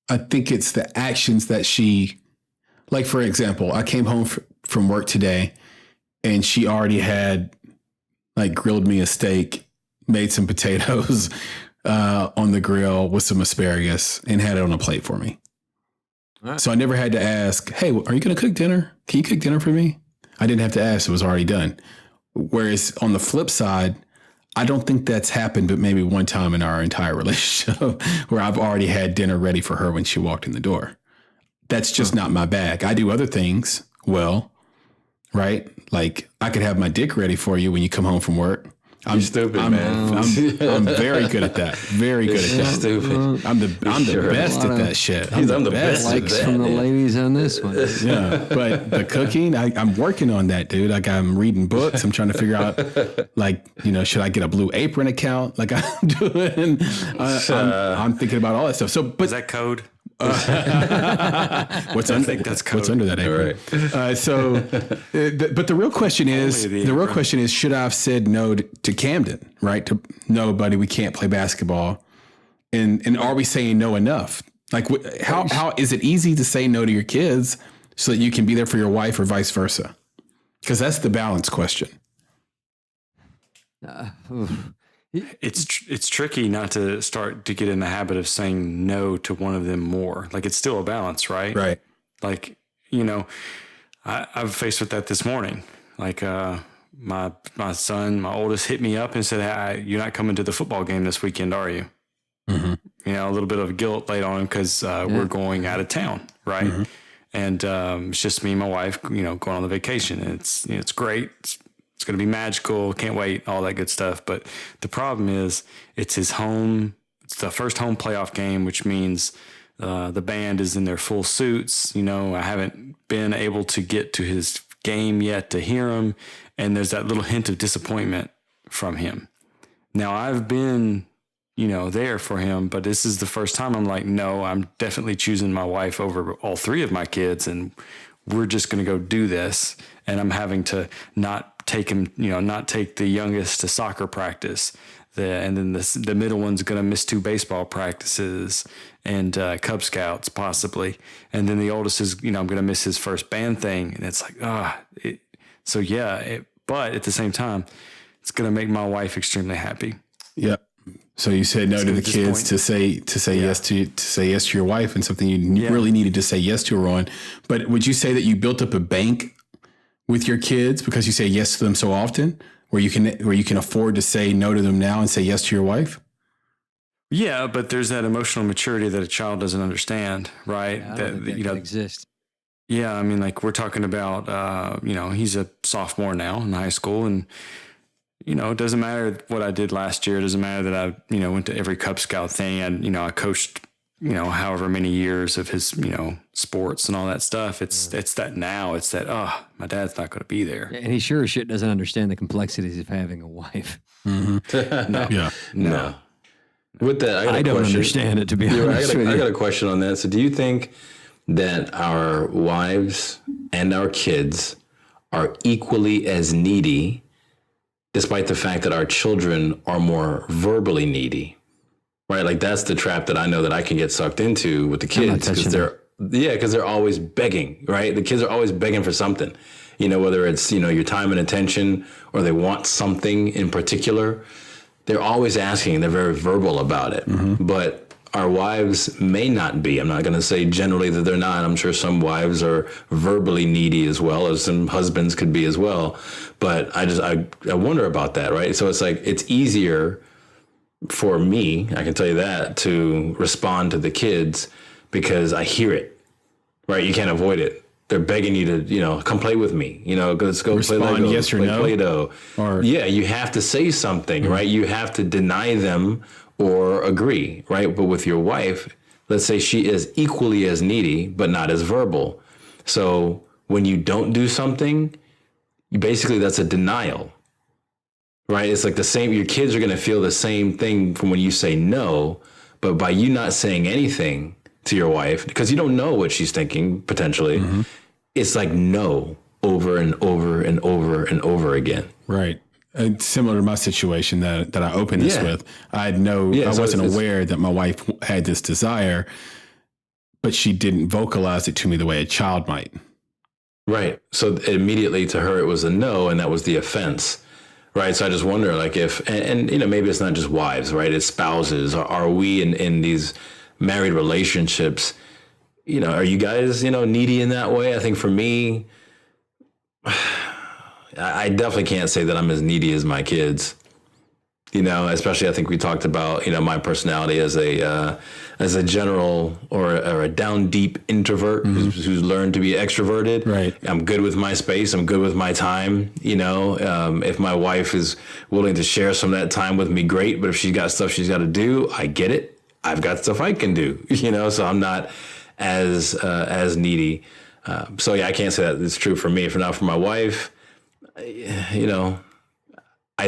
the actions that she, like, for example, I came home from work today and she already had like grilled me a steak, made some potatoes on the grill with some asparagus and had it on a plate for me. Right. So I never had to ask, hey, are you going to cook dinner? Can you cook dinner for me? I didn't have to ask. It was already done. Whereas on the flip side, I don't think that's happened, but maybe one time in our entire relationship where I've already had dinner ready for her when she walked in the door. That's just not my bag. I do other things well, right? Like I could have my dick ready for you when you come home from work. I'm stupid, man. I'm very good at that. Very good at that. Stupid. I'm the best at that shit. I'm the best at Likes that. from the ladies on this one. Yeah, but the cooking, I'm working on that, dude. Like I'm reading books. I'm trying to figure out, like, should I get a Blue Apron account? Like I'm doing. I'm thinking about all that stuff. So, but is that code? What's under? I think that's code. What's under that apron? Right. But the real question is, should I have said no to Camden? Right? To no, buddy, we can't play basketball. And are we saying no enough? Like, how is it easy to say no to your kids so that you can be there for your wife or vice versa? Because that's the balance question. It's tricky not to start to get in the habit of saying no to one of them more. Like it's still a balance, right? Right. Like, I've faced with that this morning. Like my son, my oldest, hit me up and said, "Hey, you're not coming to the football game this weekend, are you?" Mm-hmm. A little bit of guilt laid on him because we're going out of town, right? Mm-hmm. And it's just me and my wife, going on the vacation. And it's great. It's going to be magical. Can't wait. All that good stuff. But the problem is it's his home. It's the first home playoff game, which means the band is in their full suits. I haven't been able to get to his game yet to hear him. And there's that little hint of disappointment from him. Now I've been, there for him, but this is the first time I'm like, no, I'm definitely choosing my wife over all three of my kids. And we're just going to go do this. And I'm having to not take him, not take the youngest to soccer practice. And then the middle one's going to miss 2 baseball practices and Cub Scouts possibly. And then the oldest is, I'm going to miss his first band thing. And it's like, but at the same time, it's going to make my wife extremely happy. Yeah. So you said no to the kids to say yes to your wife, and something you really needed to say yes to her on. But would you say that you built up a bank with your kids because you say yes to them so often, where you can afford to say no to them now and say yes to your wife? Yeah, but there's that emotional maturity that a child doesn't understand, right? Yeah, I don't think that can exist. Yeah, I mean, like we're talking about, he's a sophomore now in high school, and it doesn't matter what I did last year. It doesn't matter that I, went to every Cub Scout thing, and I coached, however many years of his, sports and all that stuff. It's that now. It's that my dad's not going to be there, and he sure as shit doesn't understand the complexities of having a wife. Mm-hmm. No. With that, I don't understand it, to be honest with you. I got a question on that. So, do you think that our wives and our kids are equally as needy, despite the fact that our children are more verbally needy? Right? Like that's the trap that I know that I can get sucked into with the kids because they're always begging, right? The kids are always begging for something, whether it's, your time and attention or they want something in particular. They're always asking. They're very verbal about it. Mm-hmm. But our wives may not be. I'm not going to say generally that they're not. I'm sure some wives are verbally needy as well, as some husbands could be as well. But I wonder about that, right? So it's like it's easier for me, I can tell you that, to respond to the kids because I hear it, right? You can't avoid it. They're begging you to, come play with me, let's go respond, play Lego, yes or play no, Play-Doh. Or you have to say something, right? You have to deny them or agree, right? But with your wife, let's say she is equally as needy, but not as verbal. So when you don't do something, basically that's a denial, right? It's like the same, your kids are going to feel the same thing from when you say no, but by you not saying anything, to your wife, because you don't know what she's thinking potentially. It's like no over and over and over and over again. Right. And similar to my situation that I opened this with, I wasn't aware that my wife had this desire, but she didn't vocalize it to me the way a child might. Right. So immediately to her, it was a no, and that was the offense. Right. So I just wonder, like, if, and maybe it's not just wives, right? It's spouses. Are we in these married relationships, are you guys, needy in that way? I think for me, I definitely can't say that I'm as needy as my kids, especially I think we talked about, my personality as a general or a down deep introvert who's learned to be extroverted. Right. I'm good with my space. I'm good with my time. If my wife is willing to share some of that time with me, great. But if she's got stuff she's got to do, I get it. I've got stuff I can do, so I'm not as needy. So I can't say that it's true for me. For my wife, I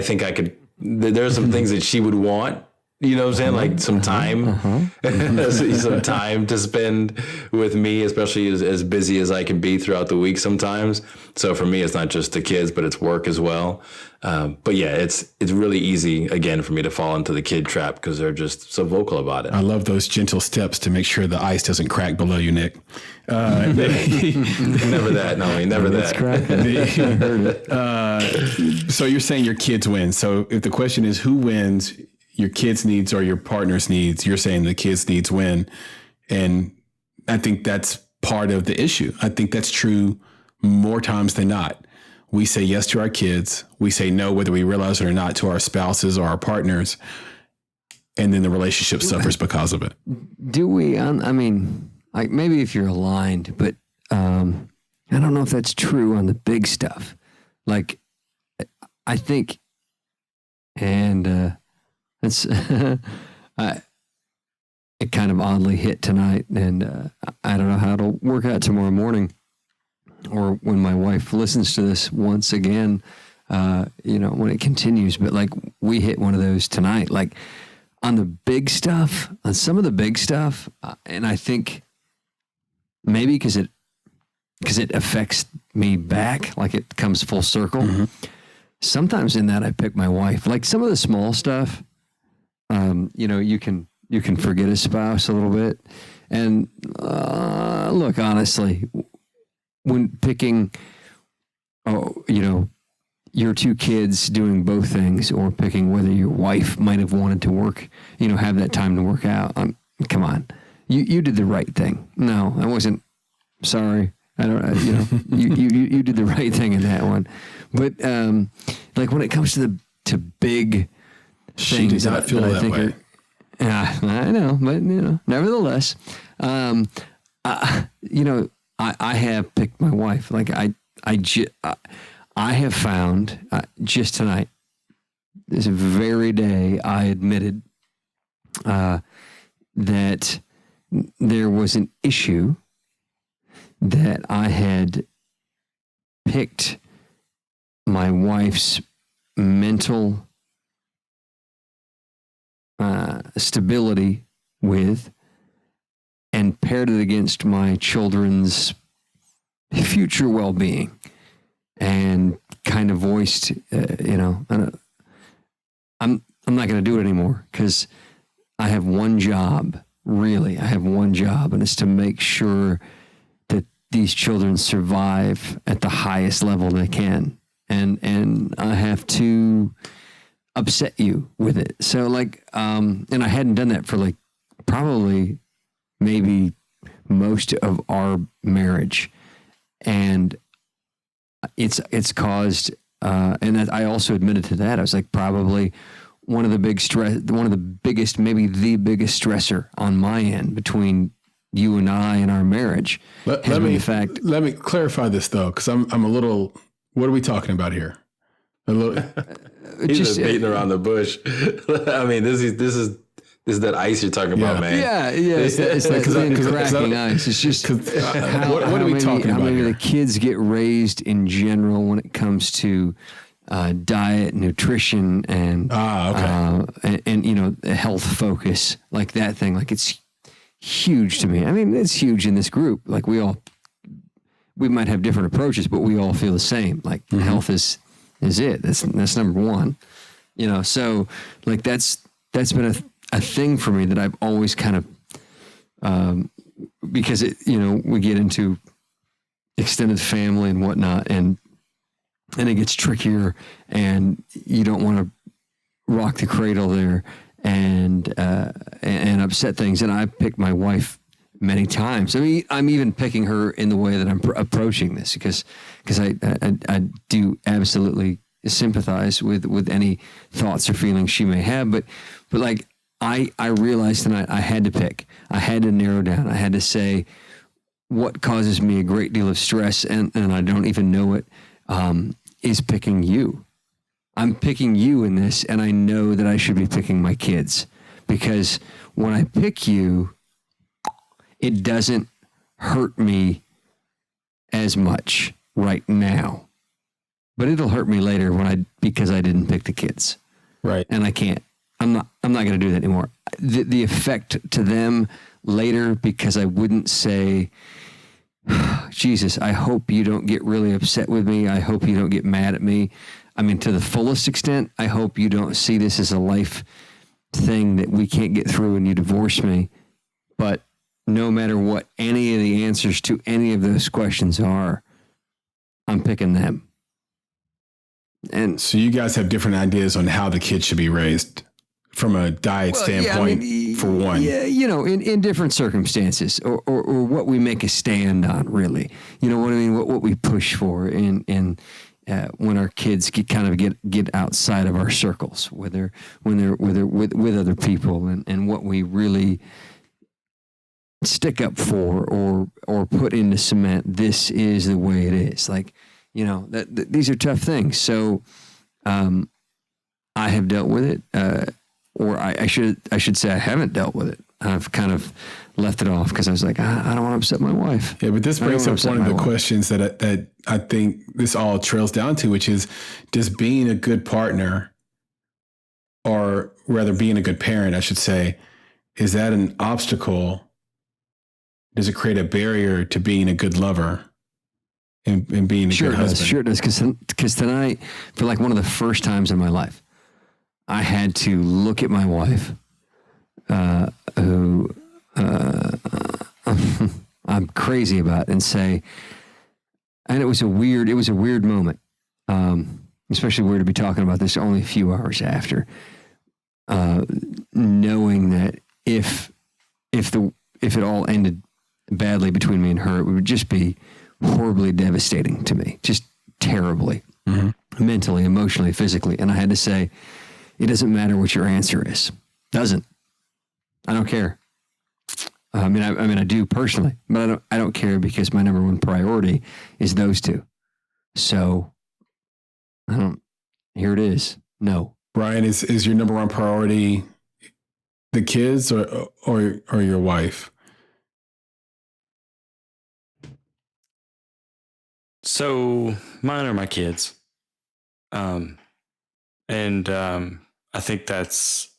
think I could, there's some things that she would want, what I'm saying? Like some time, some time to spend with me, especially as busy as I can be throughout the week sometimes. So for me, it's not just the kids, but it's work as well. But yeah, it's really easy again for me to fall into the kid trap because they're just so vocal about it. I love those gentle steps to make sure the ice doesn't crack below you, Nick. Never that. No, never that. So you're saying your kids win. So if the question is who wins, your kids' needs or your partner's needs, you're saying the kids' needs win. And I think that's part of the issue. I think that's true more times than not. We say yes to our kids. We say no, whether we realize it or not, to our spouses or our partners. And then the relationship suffers because of it. Do we? I mean, like maybe if you're aligned, but I don't know if that's true on the big stuff. Like, I think, and it's it kind of oddly hit tonight, and I don't know how it'll work out tomorrow morning, or when my wife listens to this once again, when it continues. But like we hit one of those tonight, like on the big stuff, on some of the big stuff, and I think maybe because it affects me back, like it comes full circle. Mm-hmm. Sometimes in that I pick my wife. Like some of the small stuff, you can forget a spouse a little bit. And look, honestly, when picking, your two kids doing both things, or picking whether your wife might have wanted to work, have that time to work out. Come on, you did the right thing. No, I wasn't. Sorry, I don't. You did the right thing in that one. But like when it comes to big she does not feel that way. I know, but nevertheless, I have picked my wife. Like I have found just tonight, this very day, I admitted that there was an issue that I had picked my wife's mental stability with, and paired it against my children's future well-being, and kind of voiced, I'm not going to do it anymore because I have one job. Really, I have one job, and it's to make sure that these children survive at the highest level they can, and I have to upset you with it. So like, and I hadn't done that for like probably maybe most of our marriage, and it's caused, and I also admitted to that. I was like, probably one of the biggest, maybe the biggest stressor on my end between you and I in our marriage. Let me clarify this though, because I'm a little. What are we talking about here? A little. He's just beating around the bush. I mean, this is that ice you're talking about, man. Yeah. It's like cracking ice. It's just what are we talking about? How maybe the kids get raised in general when it comes to diet, nutrition, and and health focus, like that thing. Like it's huge to me. I mean, it's huge in this group. Like we might have different approaches, but we all feel the same. Like health is it. That's number one. So like that's been a thing for me that I've always kind of, because we get into extended family and whatnot, and it gets trickier, and you don't want to rock the cradle there and upset things. And I picked my wife many times. I mean, I'm even picking her in the way that I'm approaching this because I do absolutely sympathize with any thoughts or feelings she may have. But like I realized tonight I had to pick. I had to narrow down. I had to say what causes me a great deal of stress, and I don't even know it, is picking you. I'm picking you in this, and I know that I should be picking my kids, because when I pick you, it doesn't hurt me as much right now, but it'll hurt me later because I didn't pick the kids. Right. And I can't. I'm not going to do that anymore. The effect to them later, because I wouldn't say, Jesus, I hope you don't get really upset with me. I hope you don't get mad at me. I mean, to the fullest extent, I hope you don't see this as a life thing that we can't get through and you divorce me. But no matter what any of the answers to any of those questions are, I'm picking them. And so you guys have different ideas on how the kids should be raised from a diet standpoint, for one. Yeah, in different circumstances, or what we make a stand on, really. You know what I mean? What we push for in when our kids get outside of our circles, when they're with other people, and what we really stick up for or put into cement. This is the way it is. Like, these are tough things. So I have dealt with it, or I should say I haven't dealt with it. I've kind of left it off because I was like, I don't want to upset my wife. Yeah, but this brings up one of the questions that I think this all trails down to, which is, does being a good partner, or rather being a good parent, I should say, is that an obstacle? Does it create a barrier to being a good lover and being a good husband? Sure it does. Because tonight, for like one of the first times in my life, I had to look at my wife, who I'm crazy about, and say, and it was a weird moment, especially weird to be talking about this only a few hours after, knowing that if it all ended badly between me and her, it would just be horribly devastating to me, just terribly, mentally, emotionally, physically. And I had to say, it doesn't matter what your answer is. Doesn't. I don't care. I mean, I do personally, but I don't care, because my number one priority is those two. So here it is. No. Brian, is your number one priority the kids or your wife? So mine are my kids. I think that's,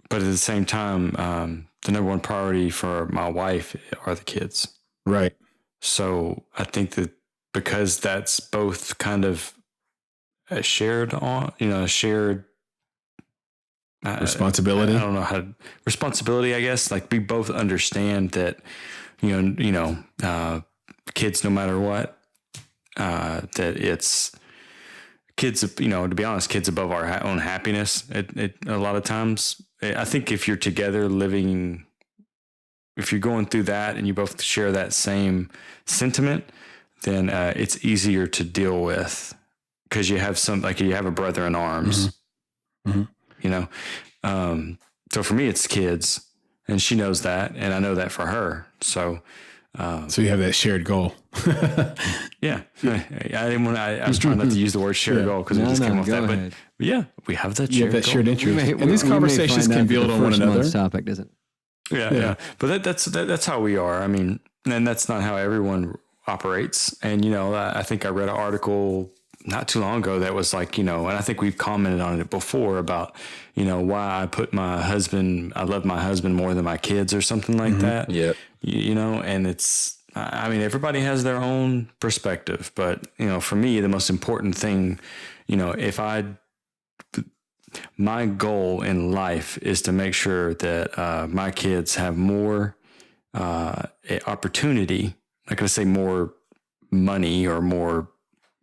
but at the same time, the number one priority for my wife are the kids. Right. So I think that because that's both kind of a shared responsibility. I don't know responsibility, I guess. Like, we both understand that, kids, no matter what, that it's kids, to be honest, kids above our own happiness. It a lot of times, I think if you're together living, if you're going through that and you both share that same sentiment, then it's easier to deal with, because you have you have a brother in arms, so for me, it's kids, and she knows that, and I know that for her. So you have that shared goal. Yeah. I was trying not to use the word shared goal, because it just came off that. But yeah, we have that shared goal. Shared interest. And these conversations can build on one another. Topic, doesn't it? Yeah. But that's how we are. I mean, and that's not how everyone operates. And, I think I read an article not too long ago that was like, and I think we've commented on it before about, why I love my husband more than my kids or something like that. Yeah. And it's, I mean, everybody has their own perspective, but, for me, the most important thing, my goal in life is to make sure that my kids have more opportunity. I'm not going to say more money or more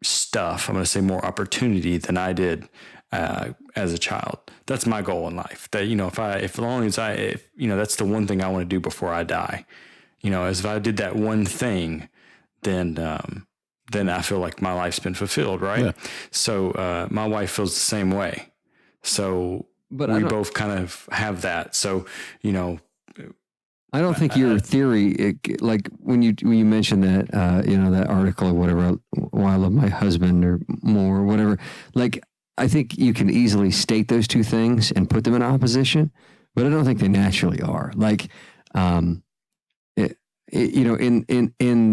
stuff. I'm going to say more opportunity than I did as a child. That's my goal in life. That that's the one thing I want to do before I die. As if I did that one thing, then I feel like my life's been fulfilled, right? Yeah. So my wife feels the same way. So we both kind of have that. So I don't think your theory, like when you mentioned that, that article or whatever, why I love my husband or more or whatever, like I think you can easily state those two things and put them in opposition, but I don't think they naturally are. Like, in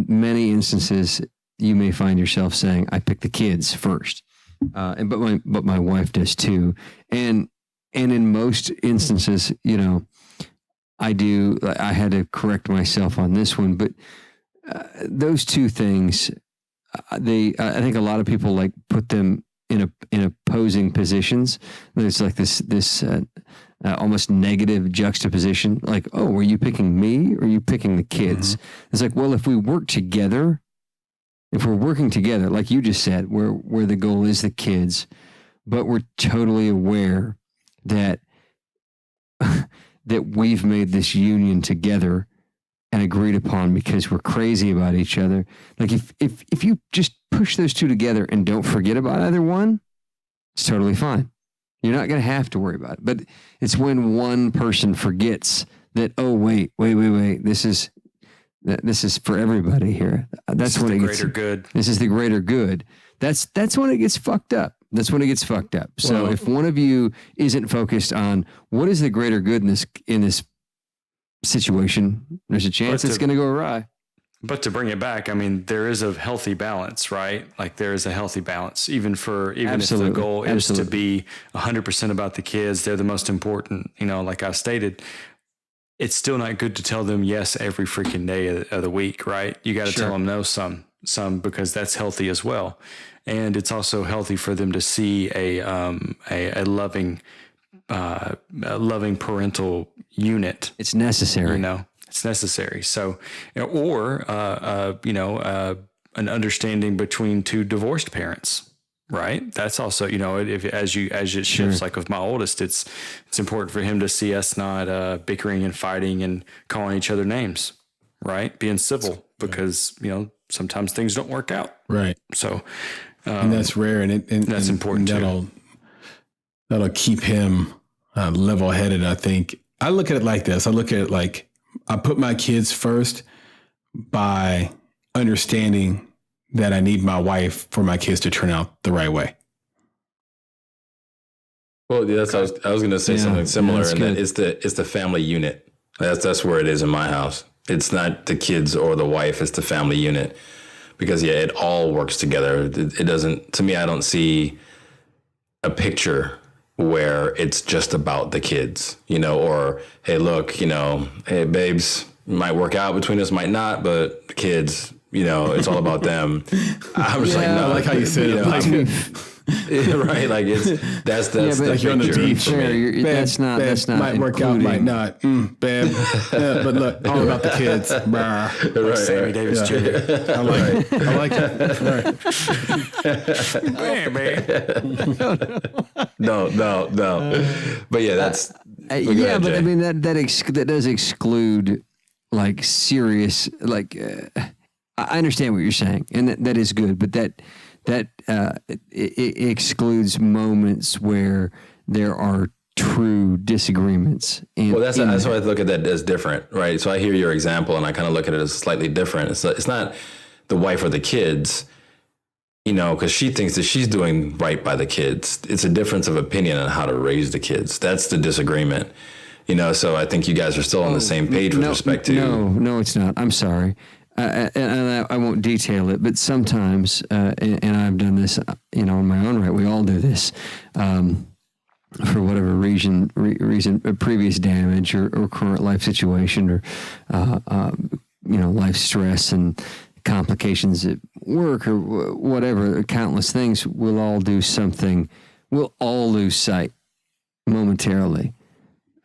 many instances, you may find yourself saying, I pick the kids first. But my wife does too. And in most instances, I do. I had to correct myself on this one, but those two things, I think a lot of people like put them in opposing positions. There's like this almost negative juxtaposition. Like, oh, are you picking me or are you picking the kids? Mm-hmm. It's like, well, if we're working together, like you just said, where the goal is the kids, but we're totally aware that that we've made this union together and agreed upon because we're crazy about each other. Like if you just push those two together and don't forget about either one, it's totally fine. You're not going to have to worry about it. But it's when one person forgets that, oh, wait, this is for everybody here. That's when it gets greater good. This is the greater good. That's when it gets fucked up. That's when it gets fucked up. So if one of you isn't focused on what is the greater good in this situation, there's a chance it's going to go awry. But to bring it back, I mean, there is a healthy balance, right? Like there is a healthy balance, even if the goal is to be 100% about the kids, they're the most important. Like I stated, it's still not good to tell them yes every freaking day of the week, right? You got to tell them no some because that's healthy as well. And it's also healthy for them to see a loving parental unit. It's necessary. It's necessary. So, or an understanding between two divorced parents, right? That's also, as it shifts, like with my oldest, it's important for him to see us not bickering and fighting and calling each other names, right? Being civil because, sometimes things don't work out. Right. So, and that's rare. And that's important too. That'll keep him level-headed, I think. I look at it like this. I look at it like I put my kids first by understanding that I need my wife for my kids to turn out the right way. Well, I was going to say something similar, and that it's the family unit. That's where it is in my house. It's not the kids or the wife; it's the family unit, because it all works together. It doesn't. To me, I don't see a picture where it's just about the kids, or hey, look, hey, babes, might work out between us, might not, but the kids. It's all about them. I'm just no, I like how you said it. Right, like that's like you're on the beach. That's not might work out, might not. Babe, but look, all about the kids. Right, Sammy Davis Jr. I like it. No. But yeah, that's ahead, but Jay. I mean that does exclude like serious like. I understand what you're saying, and that is good, but that it excludes moments where there are true disagreements. That's why I look at that as different, right? So I hear your example, and I kind of look at it as slightly different. It's not the wife or the kids, because she thinks that she's doing right by the kids. It's a difference of opinion on how to raise the kids. That's the disagreement. So I think you guys are still on the same page with respect to. No, it's not. I'm sorry. and I won't detail it, but sometimes, and I've done this, on my own right. We all do this, for whatever reason, previous damage or current life situation, or life stress and complications at work or whatever, countless things. We'll all do something. We'll all lose sight momentarily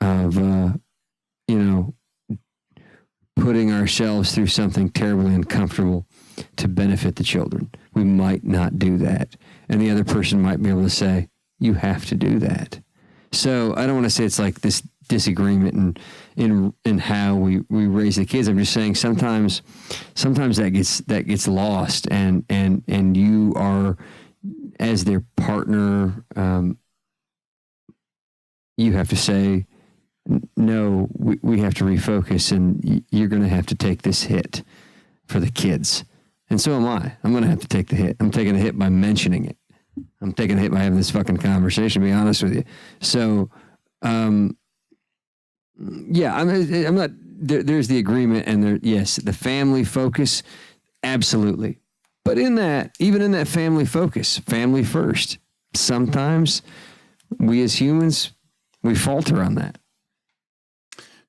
of, putting ourselves through something terribly uncomfortable to benefit the children. We might not do that. And the other person might be able to say, you have to do that. So I don't want to say it's like this disagreement in how we raise the kids. I'm just saying sometimes that gets lost, and you are, as their partner, you have to say, no, we have to refocus, and you're going to have to take this hit for the kids. And so am I. I'm going to have to take the hit. I'm taking a hit by mentioning it. I'm taking a hit by having this fucking conversation, to be honest with you. So, I'm not, there's the agreement, and yes, the family focus, absolutely. But even in that family focus, family first, sometimes we as humans, we falter on that.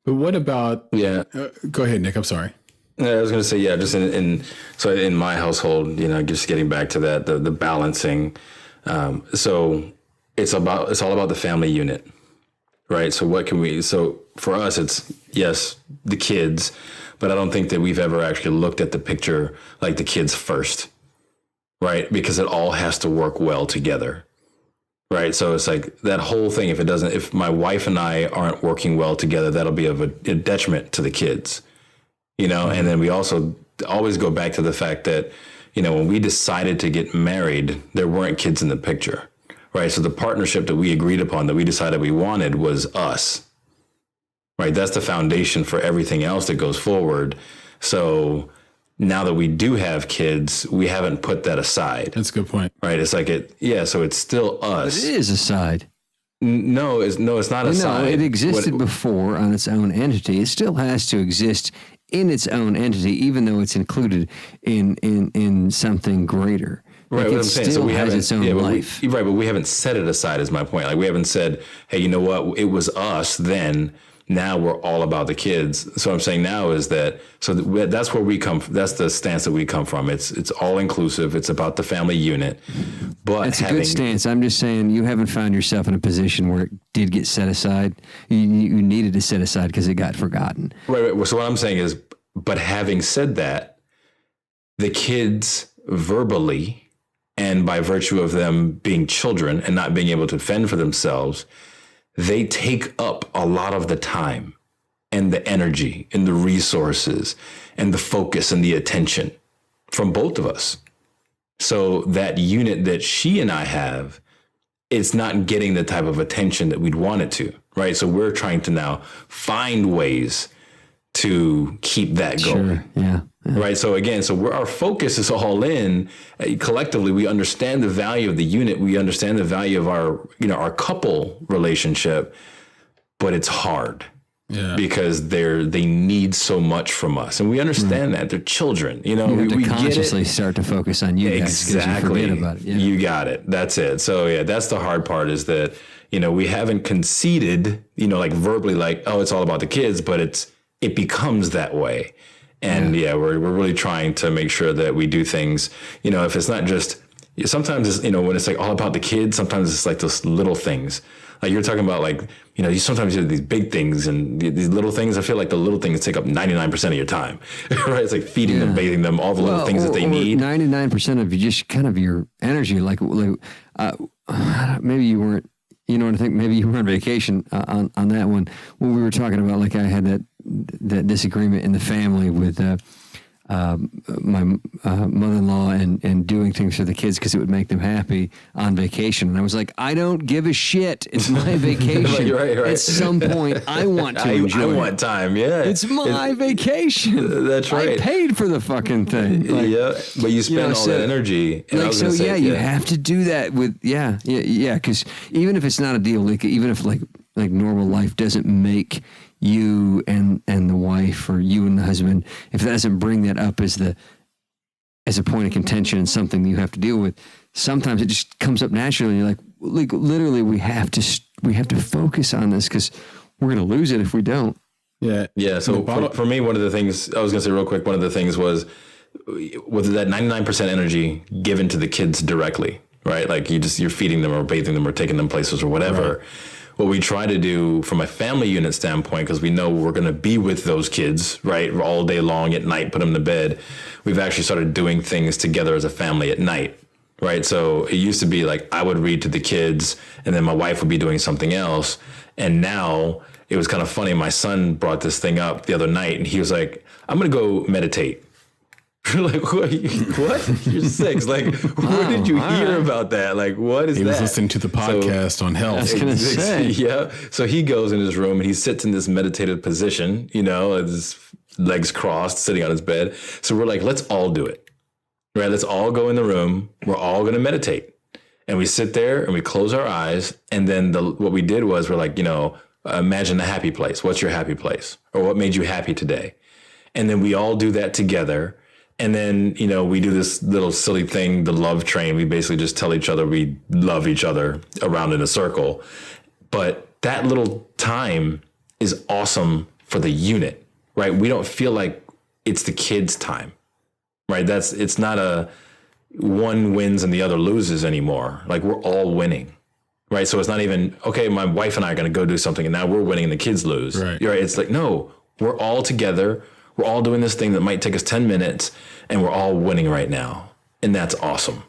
But what about? Yeah. Go ahead, Nick. I'm sorry. I was going to say, just in my household, just getting back to that, the balancing. So it's all about the family unit, right? So so for us, it's, yes, the kids, but I don't think that we've ever actually looked at the picture like the kids first, right? Because it all has to work well together. Right. So it's like that whole thing. If my wife and I aren't working well together, that'll be of a detriment to the kids, and then we also always go back to the fact that, when we decided to get married, there weren't kids in the picture. Right. So the partnership that we agreed upon, that we decided we wanted, was us. Right. That's the foundation for everything else that goes forward. So now that we do have kids, we haven't put that aside. That's a good point. Right. It's like so it's still us. But it is aside. No, it's not aside. No, it existed before on its own entity. It still has to exist in its own entity, even though it's included in something greater. Right. Like it still has its own life. But we haven't set it aside, is my point. Like, we haven't said, hey, you know what? It was us then. Now we're all about the kids. So what I'm saying now is that, that's where we come from. That's the stance that we come from. It's all inclusive. It's about the family unit. But it's a good stance. I'm just saying, you haven't found yourself in a position where it did get set aside. You needed to set aside because it got forgotten. Right. So what I'm saying is, but having said that, the kids verbally, and by virtue of them being children and not being able to fend for themselves, they take up a lot of the time and the energy and the resources and the focus and the attention from both of us. So that unit that she and I have, it's not getting the type of attention that we'd want it to, right? So we're trying to now find ways to keep that going. Sure. Yeah. Right. So again, our focus is all in collectively. We understand the value of the unit. We understand the value of our couple relationship, but it's hard because they need so much from us. And we understand that they're children, we consciously get it. Start to focus on you guys. Exactly. You forget about it. Yeah. You got it. That's it. So that's the hard part, is that, we haven't conceded, like verbally, like, oh, it's all about the kids, but it becomes that way. And we're really trying to make sure that we do things, if it's not just, sometimes it's, when it's like all about the kids, sometimes it's like those little things. Like you're talking about, like, you sometimes do these big things and these little things. I feel like the little things take up 99% of your time, right? It's like feeding them, bathing them, all the little things that they need. 99% of just kind of your energy. Like maybe you weren't, I think maybe you were on vacation on that one when we were talking about, like, I had that disagreement in the family with my mother-in-law and doing things for the kids because it would make them happy on vacation. And I was like, I don't give a shit. It's my vacation. right. At some point, I want to enjoy I want time, It's my vacation. That's right. I paid for the fucking thing. Like, but you spend all that energy. And you have to do that with, because even if it's not a deal, like, even if, like, like normal life doesn't make you and the wife or you and the husband, if that doesn't bring that up as a point of contention and something that you have to deal with, sometimes it just comes up naturally. You're like literally we have to focus on this because we're going to lose it if we don't. Yeah. Yeah. So for me, one of the things I was going to say real quick, one of the things was that 99% energy given to the kids directly, right? Like you're feeding them or bathing them or taking them places or whatever. Right. What we try to do from a family unit standpoint, because we know we're going to be with those kids, right, all day long at night, put them to bed. We've actually started doing things together as a family at night, right? So it used to be like I would read to the kids and then my wife would be doing something else. And now it was kind of funny. My son brought this thing up the other night and he was like, I'm going to go meditate. You're like, what? You're 6. Like, where did you hear about that? Like, what is that? He was listening to the podcast on health. I was going to say. Yeah. So he goes in his room and he sits in this meditative position, his legs crossed, sitting on his bed. So we're like, let's all do it, right? Let's all go in the room. We're all going to meditate. And we sit there and we close our eyes. And then what we did was we're like, imagine a happy place. What's your happy place? Or what made you happy today? And then we all do that together. And then, we do this little silly thing, the love train. We basically just tell each other we love each other around in a circle. But that little time is awesome for the unit, right? We don't feel like it's the kids' time, right? It's not a one wins and the other loses anymore. Like we're all winning, right? So it's not even, okay, my wife and I are going to go do something and now we're winning and the kids lose. Right. Right? It's like, no, we're all together. We're all doing this thing that might take us 10 minutes and we're all winning right now. And that's awesome.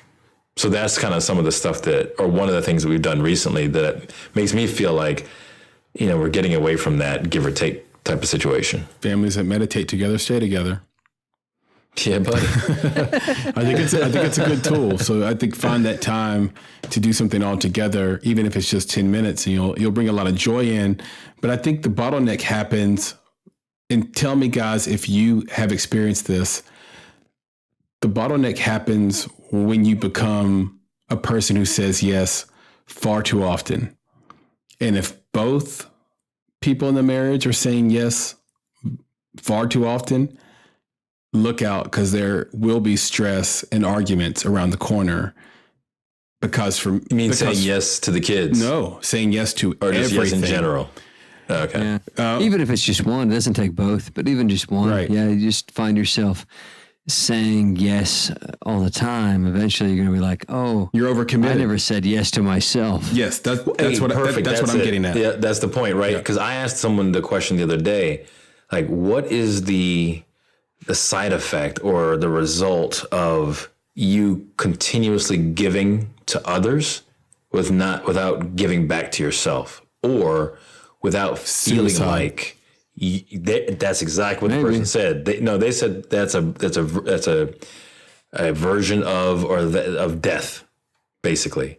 So that's kind of some of the stuff or one of the things that we've done recently that makes me feel like, we're getting away from that give or take type of situation. Families that meditate together, stay together. Yeah, buddy. I think it's a good tool. So I think find that time to do something all together, even if it's just 10 minutes, and you'll bring a lot of joy in. But I think the bottleneck happens. And tell me, guys, if you have experienced this, the bottleneck happens when you become a person who says yes far too often. And if both people in the marriage are saying yes far too often, look out, because there will be stress and arguments around the corner. Because saying yes to the kids? No, saying yes to or just everything. Yes in general. Okay. Yeah. Even if it's just one, it doesn't take both, but even just one. Right. Yeah, you just find yourself saying yes all the time. Eventually you're going to be like, oh, you're overcommitted. I never said yes to myself. Yes, that's what I'm getting at. Yeah, that's the point, right? Because I asked someone the question the other day, like, what is the side effect or the result of you continuously giving to others without giving back to yourself, or without feeling like that's exactly what the person said. They said that's a version of death, basically.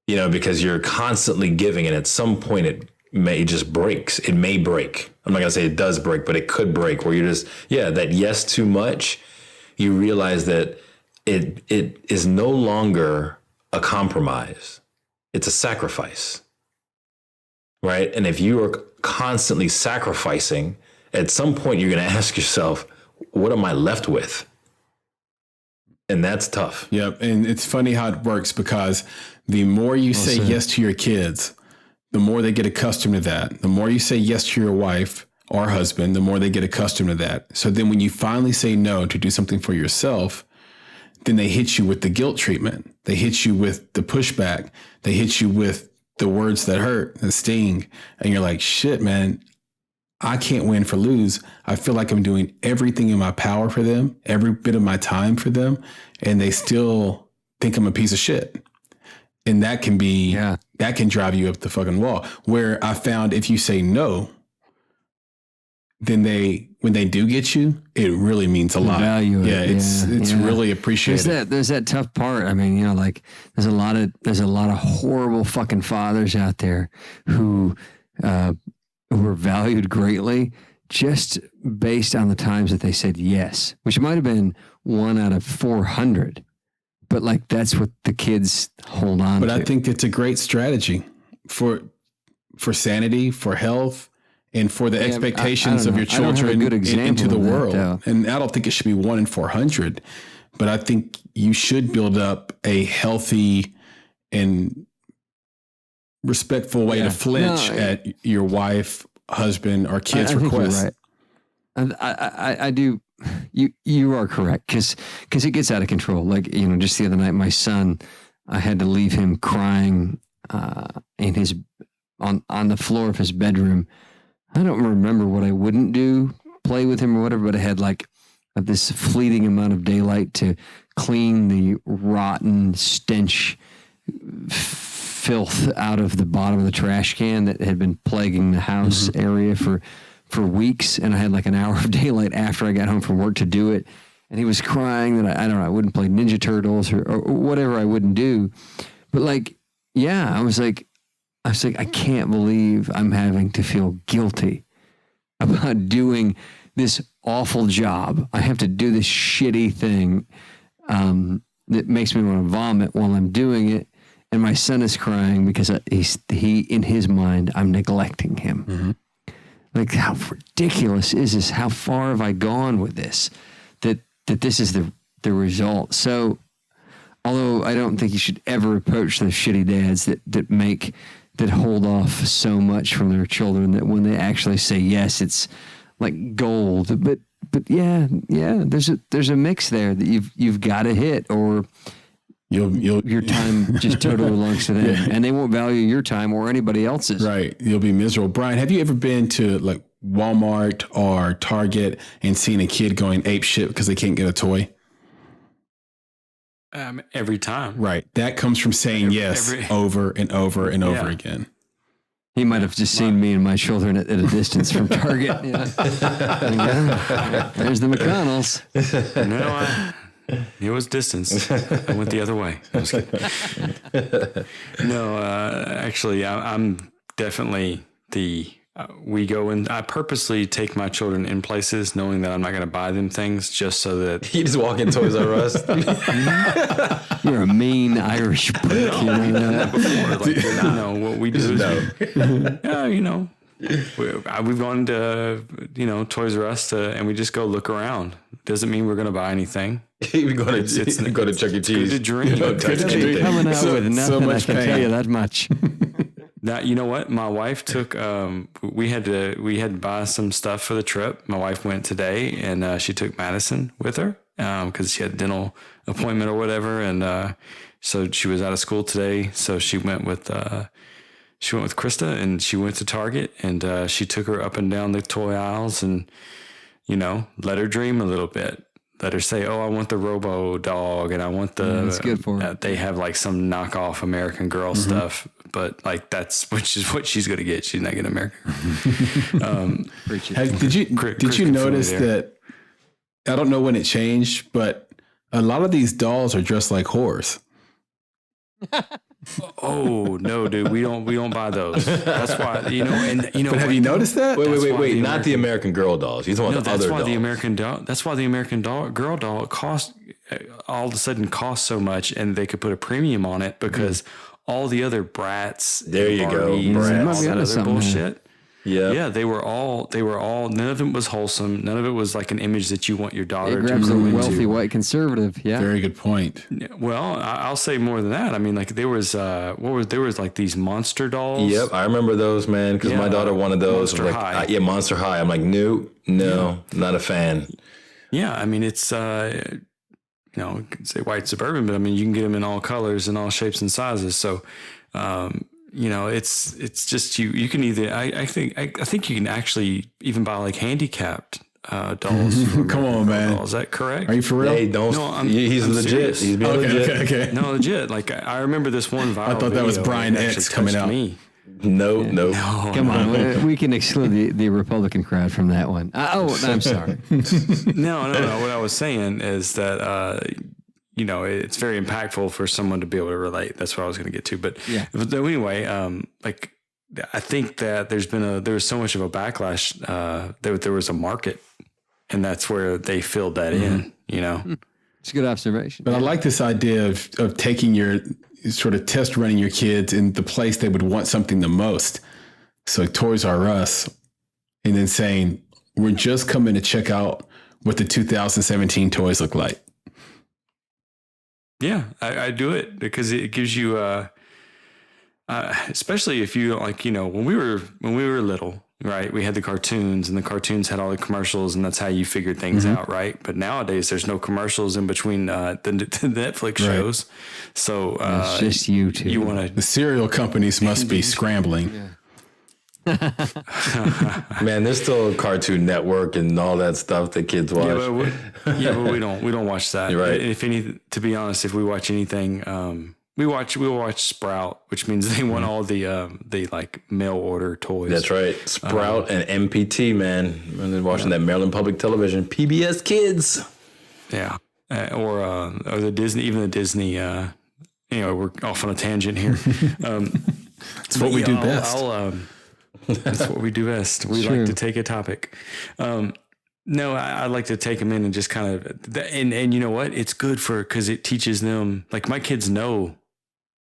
Because you're constantly giving, and at some point it breaks. It may break. I'm not gonna say it does break, but it could break. Where you're just that yes too much. You realize that it is no longer a compromise. It's a sacrifice. Right. And if you are constantly sacrificing, at some point you're going to ask yourself, what am I left with? And that's tough. Yep. And it's funny how it works, because the more you say yes to your kids, the more they get accustomed to that. The more you say yes to your wife or husband, the more they get accustomed to that. So then when you finally say no to do something for yourself, then they hit you with the guilt treatment. They hit you with the pushback. They hit you with the words that hurt and sting. And you're like, shit, man, I can't win for lose. I feel like I'm doing everything in my power for them, every bit of my time for them, and they still think I'm a piece of shit. And that can be, that can drive you up the fucking wall. Where I found if you say no, then when they do get you, it really means a lot. Value it. Yeah, it's really appreciated. There's that tough part. I mean, there's a lot of horrible fucking fathers out there who are valued greatly just based on the times that they said yes, which might have been 1 out of 400. But like that's what the kids hold on to. But I think it's a great strategy for for sanity, for health, and for the expectations of your I don't have a children good example into the of that, world. though. And I don't think it should be 1 in 400, but I think you should build up a healthy and respectful way to flinch at your wife, husband, or kids' requests. You're right. I do. You are correct because it gets out of control. Like, just the other night, my son, I had to leave him crying in his on the floor of his bedroom. I don't remember what I wouldn't do, play with him or whatever, but I had like this fleeting amount of daylight to clean the rotten stench filth out of the bottom of the trash can that had been plaguing the house area for weeks. And I had like an hour of daylight after I got home from work to do it. And he was crying that I don't know, I wouldn't play Ninja Turtles or whatever I wouldn't do. But like, yeah, I was like, I can't believe I'm having to feel guilty about doing this awful job. I have to do this shitty thing that makes me want to vomit while I'm doing it. And my son is crying because he in his mind, I'm neglecting him. Mm-hmm. Like, how ridiculous is this? How far have I gone with this? That this is the result. So, although I don't think you should ever approach those shitty dads that hold off so much from their children that when they actually say yes, it's like gold. But yeah, there's a mix there that you've got to hit, or your time just totally belongs to them, and they won't value your time or anybody else's. Right, you'll be miserable. Brian, have you ever been to like Walmart or Target and seen a kid going ape shit because they can't get a toy? Every time. Right. That comes from saying yes over and over and over again. He might have just seen me and my children at a distance from Target. There's the McConnells. No, it was distance. I went the other way. I was kidding. No, actually, I'm definitely we go and I purposely take my children in places knowing that I'm not going to buy them things just so that you just walk in Toys R Us. You're a mean Irish prick. What we do is we've gone to Toys R Us and we just go look around. Doesn't mean we're going to buy anything. We go to Chuck E. Cheese. Good to dream. Coming out with nothing, I can tell you that much. Now, you know what? My wife took. We had to buy some stuff for the trip. My wife went today, and she took Madison with her because she had a dental appointment or whatever, and so she was out of school today. So she went with Krista, and she went to Target, and she took her up and down the toy aisles, and let her dream a little bit. Let her say, "Oh, I want the Robo Dog, and I want the." That's good for her. They have like some knockoff American Girl stuff, but like which is what she's going to get. She's not getting American. Did you notice that? I don't know when it changed, but a lot of these dolls are dressed like whores. Oh no, dude, we don't buy those. That's why But have you noticed that? Wait, not the American Girl dolls. He's one of the other dolls. That's why the American Girl doll all of a sudden costs so much, and they could put a premium on it because all the other Bratz, there you go, Bratz, all that other bullshit. Yeah, they were all. None of it was wholesome. None of it was like an image that you want your daughter to grabs grow a into. wealthy white conservative. Yeah, very good point. Well, I'll say more than that. I mean, like there was like these monster dolls. Yep, I remember those, man. Because my daughter wanted those. Monster High. Monster High. I'm like, no, not a fan. Yeah, I mean it's you can say white suburban, but I mean you can get them in all colors and all shapes and sizes. So. It's just you can either I think you can actually even buy like handicapped dolls. Come on, man. Is that correct? Are you for real? Hey, don't. No, he's legit. Serious. He's being legit. Okay. No, legit. Like I remember this one viral. I thought that was Brian X coming out. No. Come on, we can exclude the Republican crowd from that one. I'm sorry. No. What I was saying is that. It's very impactful for someone to be able to relate. That's what I was going to get to. But anyway, I think that there was so much of a backlash. There was a market, and that's where they filled that in. It's a good observation. But I like this idea of taking your sort of test running your kids in the place they would want something the most. So Toys R Us, and then saying, we're just coming to check out what the 2017 toys look like. Yeah, I do it because it gives you, especially if you like, when we were little, right? We had the cartoons, and the cartoons had all the commercials, and that's how you figured things out, right? But nowadays, there's no commercials in between the Netflix shows, so it's just you two. You want The cereal companies must be scrambling. Yeah. Man, there's still a Cartoon Network and all that stuff that kids watch. but we don't watch that. You're right. If to be honest, if we watch anything, we'll watch Sprout, which means they want all the like mail order toys. That's right. Sprout and MPT, man. And then watching that Maryland Public Television, PBS Kids. Yeah, or the Disney, even the Disney. We're off on a tangent here. It's what we do best. That's what we do best. We like to take a topic. No, I like to take them in and just kind of, and you know what? It's good because it teaches them, like my kids know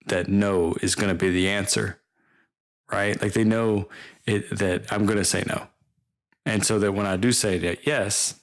that no is going to be the answer, right? Like they know that I'm going to say no. And so that when I do say that yes,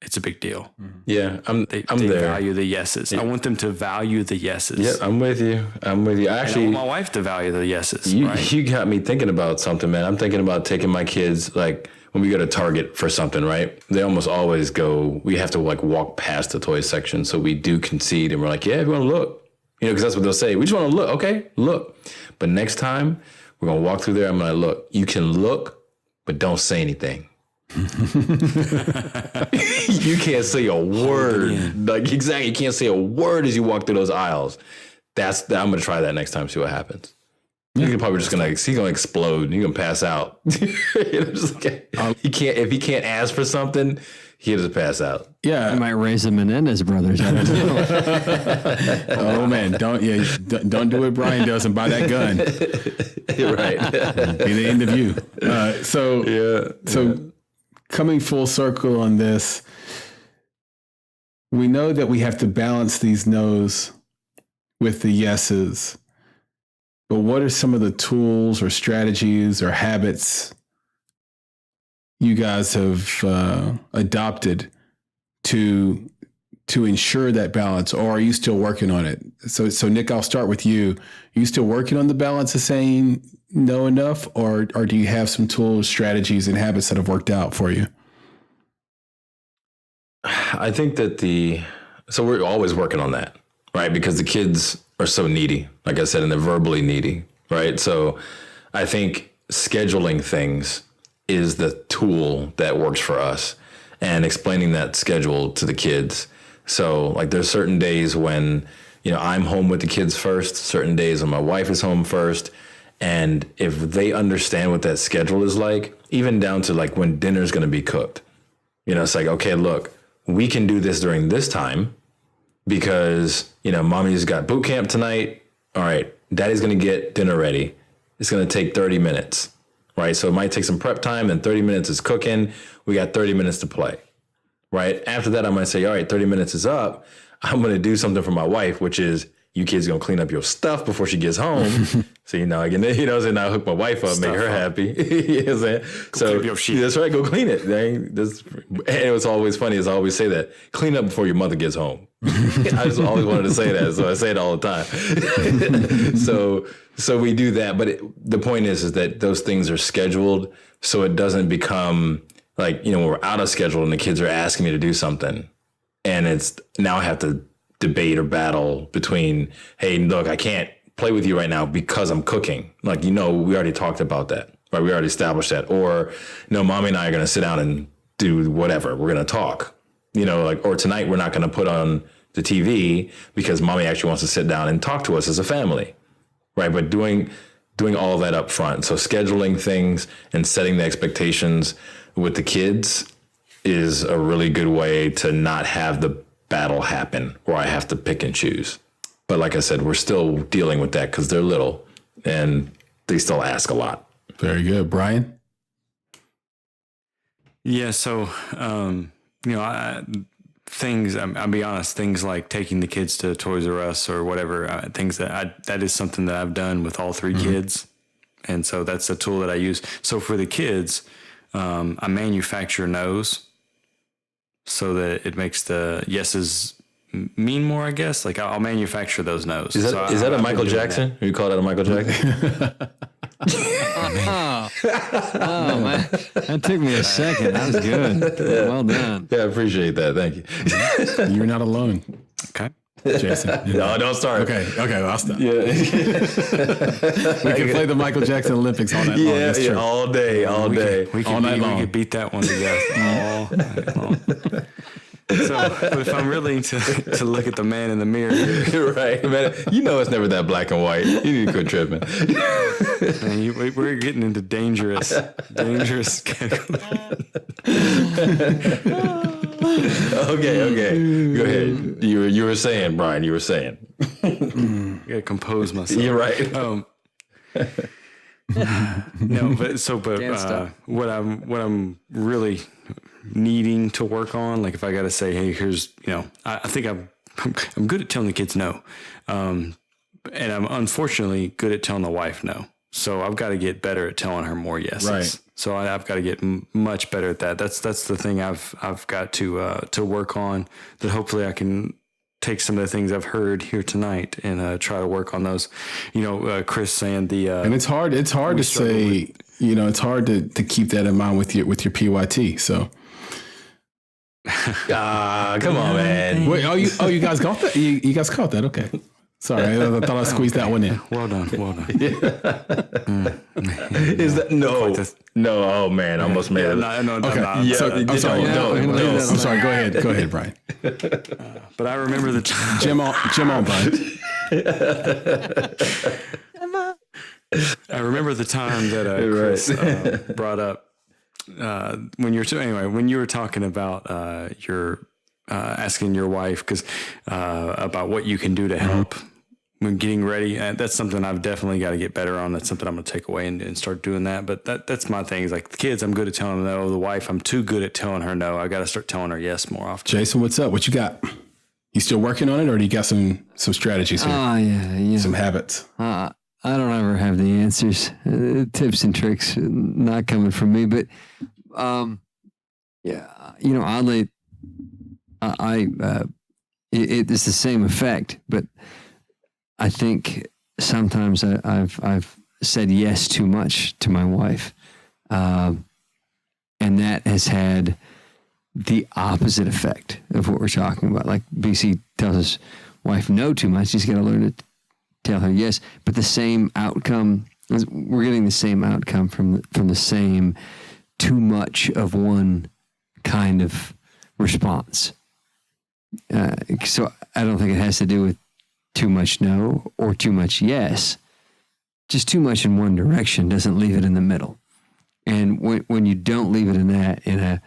it's a big deal. Yeah, I'm They there. value the yeses. I want them to value the yeses. Yeah, I'm with you. Actually, I want my wife to value the yeses. You right? got me thinking about something, man. I'm thinking about taking my kids, like when we go to Target for something, right? They almost always go, we have to like walk past the toy section. So we do concede and we're like, yeah, if you want to look, because that's what they'll say. We just want to look. Okay, look. But next time we're going to walk through there. I'm going to look. You can look, but don't say anything. You can't say a word. Like exactly, you can't say a word as you walk through those aisles. I'm gonna try that next time. See what happens. You're probably just he's gonna explode. You're gonna pass out. If he can't ask for something, he'll just pass out. Yeah, I might raise the Menendez brothers. I don't know. Oh man, don't do what Brian does and buy that gun. You're right. Be the end of you. So coming full circle on this, we know that we have to balance these no's with the yeses. But what are some of the tools or strategies or habits you guys have adopted to ensure that balance, or are you still working on it? So Nick, I'll start with you. Are you still working on the balance of saying no enough, or do you have some tools, strategies, and habits that have worked out for you? I think that so we're always working on that, right? Because the kids are so needy, like I said, and they're verbally needy, right? So I think scheduling things is the tool that works for us, and explaining that schedule to the kids. So like there's certain days when, I'm home with the kids first, certain days when my wife is home first. And if they understand what that schedule is like, even down to like when dinner's going to be cooked, it's like, okay, look, we can do this during this time because, mommy's got boot camp tonight. All right, daddy's going to get dinner ready. It's going to take 30 minutes, right? So it might take some prep time, and 30 minutes is cooking. We got 30 minutes to play, right? After that, I might say, all right, 30 minutes is up. I'm going to do something for my wife, which is you kids going to clean up your stuff before she gets home. So, and I hook my wife up, make her happy. You know what I'm saying? So that's right. Go clean it. And it was always funny as I always say that, clean up before your mother gets home. I just always wanted to say that. So I say it all the time. So we do that. But the point is that those things are scheduled. So it doesn't become like, when we're out of schedule and the kids are asking me to do something, and it's now I have to debate or battle between, hey, look, I can't play with you right now because I'm cooking. Like, we already talked about that, right? We already established that. Or, no, mommy and I are going to sit down and do whatever. We're going to talk, or tonight we're not going to put on the TV because mommy actually wants to sit down and talk to us as a family, right? But doing all of that up front. So scheduling things and setting the expectations with the kids is a really good way to not have the battle happen where I have to pick and choose. But like I said, we're still dealing with that because they're little and they still ask a lot. Very good. Brian? Yeah. So, I'll be honest, things like taking the kids to Toys R Us or whatever, things that is something that I've done with all three kids. And so that's a tool that I use. So for the kids, I manufacture no's so that it makes the yeses mean more, I guess. Like I'll manufacture those no's. Is that a Michael Jackson? You call that a Michael Jackson? Oh man, that took me a second. That was good. Well done. Yeah, I appreciate that. Thank you. You're not alone, Okay. Jason. No, don't start. Okay, well, I'll stop. Yeah. We can play the Michael Jackson Olympics all night long. That's true. all day. We could beat that one to death all night long. So, but if I'm really to look at the man in the mirror, Right, man. You know it's never that black and white. You need to quit tripping. man, we're getting into dangerous categories. Okay. Go ahead. You were saying, Brian. You were saying. I gotta compose myself. You're right. No, but stop. what I'm really needing to work on, like if I got to say, hey, here's, I think I'm good at telling the kids no, and I'm unfortunately good at telling the wife no. So I've got to get better at telling her more yeses. Right. So I've got to get much better at that. That's the thing I've got to work on. That hopefully I can take some of the things I've heard here tonight and try to work on those. Chris saying and it's hard. It's hard to say. It's hard to keep that in mind with your PYT. So. Come on, man. Wait, you guys got that? You guys caught that? Okay. Sorry, I thought I squeezed that one in. Well done. Is that no? Oh man, I almost made it. No. Okay. I'm sorry. I'm sorry. Go ahead, Brian. But I remember the time. Jim on, Brian. I remember the time that Chris brought up when you were talking about your asking your wife about what you can do to help when getting ready. That's something I've definitely got to get better on. That's something I'm going to take away and start doing that. But that's my thing. Is like the kids, I'm good at telling them no. The wife, I'm too good at telling her no. I got to start telling her yes more often. Jason, what's up? What you got? You still working on it, or do you got some strategies here? Yeah. Some habits. I don't ever have the answers. Tips and tricks not coming from me, but oddly, it's the same effect. But I think sometimes I've said yes too much to my wife, and that has had the opposite effect of what we're talking about. Like BC tells his wife no too much. He's got to learn to tell her yes, but the same outcome, we're getting the same outcome from the same too much of one kind of response. So I don't think it has to do with too much no or too much yes. Just too much in one direction doesn't leave it in the middle. And when you don't leave it in a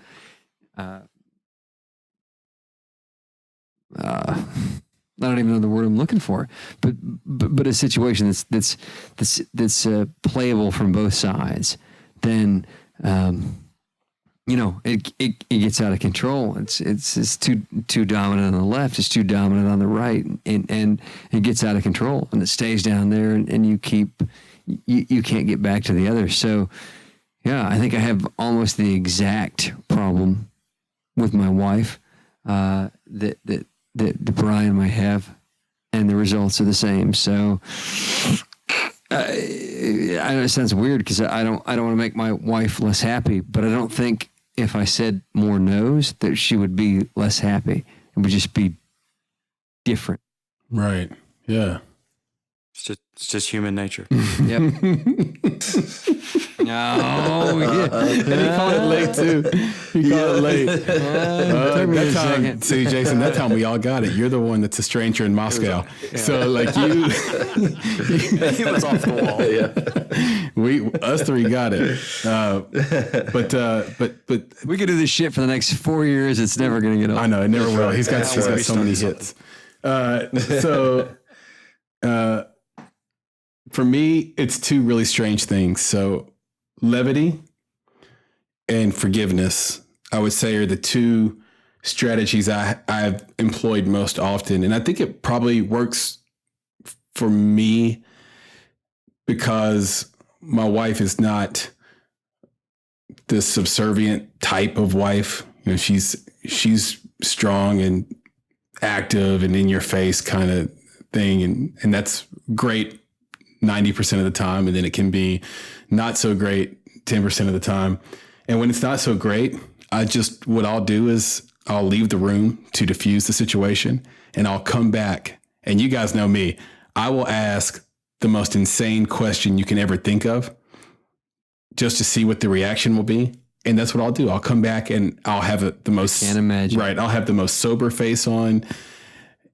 I don't even know the word I'm looking for, but a situation that's playable from both sides, then it gets out of control. It's too dominant on the left. It's too dominant on the right, and it gets out of control, and it stays down there, and you can't get back to the other. So, yeah, I think I have almost the exact problem with my wife that Brian might have, and the results are the same. So I know it sounds weird because I don't want to make my wife less happy, but I don't think if I said more no's that she would be less happy. It would just be different. Right. Yeah. It's just human nature. Yep. No, And he called it late too. He called it late. took me a second. See, Jason, that time we all got it. You're the one that's a stranger in Moscow. So like you, He was off the wall. us three got it. But we could do this shit for the next 4 years. It's never going to get old. I know it never will. He's got so many hits. For me, it's two really strange things. So levity and forgiveness, I would say, are the two strategies I've employed most often. And I think it probably works for me because my wife is not the subservient type of wife. You know, she's strong and active and in your face kind of thing. And that's great 90% of the time. And then it can be not so great 10% of the time. And when it's not so great, what I'll do is I'll leave the room to diffuse the situation, and I'll come back. And you guys know me. I will ask the most insane question you can ever think of just to see what the reaction will be. And that's what I'll do. I'll come back and I'll have the most, can't imagine. Right. I'll have the most sober face on,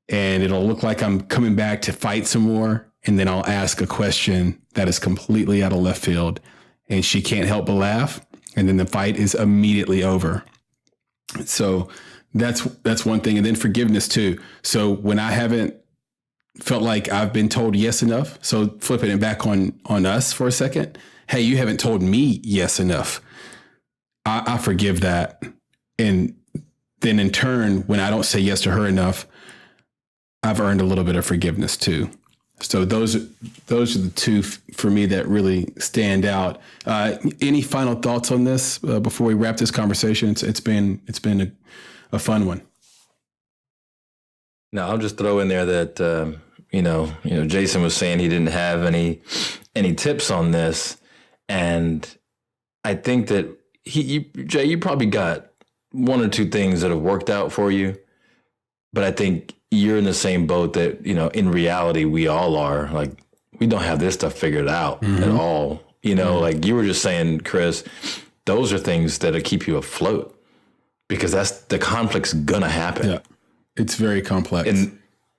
and it'll look like I'm coming back to fight some more. And then I'll ask a question that is completely out of left field, and she can't help but laugh. And then the fight is immediately over. So that's one thing. And then forgiveness too. So when I haven't felt like I've been told yes enough, so flipping it back on us for a second. Hey, you haven't told me yes enough. I forgive that. And then in turn, when I don't say yes to her enough, I've earned a little bit of forgiveness too. So those are the two for me that really stand out. Any final thoughts on this before we wrap this conversation? It's been a fun one. No, I'll just throw in there that Jason was saying he didn't have any tips on this, and I think that Jay, you probably got one or two things that have worked out for you, but I think you're in the same boat that, in reality, we all are. Like, we don't have this stuff figured out at all. Like you were just saying, Chris, those are things that'll keep you afloat, because the conflict's gonna happen. Yeah, it's very complex.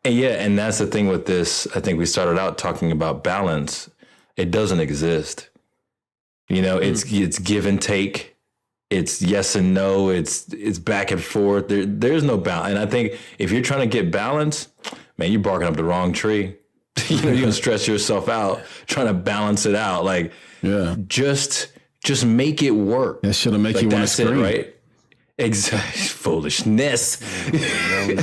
And that's the thing with this. I think we started out talking about balance. It doesn't exist. It's give and take. It's yes and no. It's back and forth. There's no balance. And I think if you're trying to get balance, man, you're barking up the wrong tree. You're gonna stress yourself out trying to balance it out. Like, yeah, just make it work. That should make you want to scream, right? Exactly. Foolishness. No.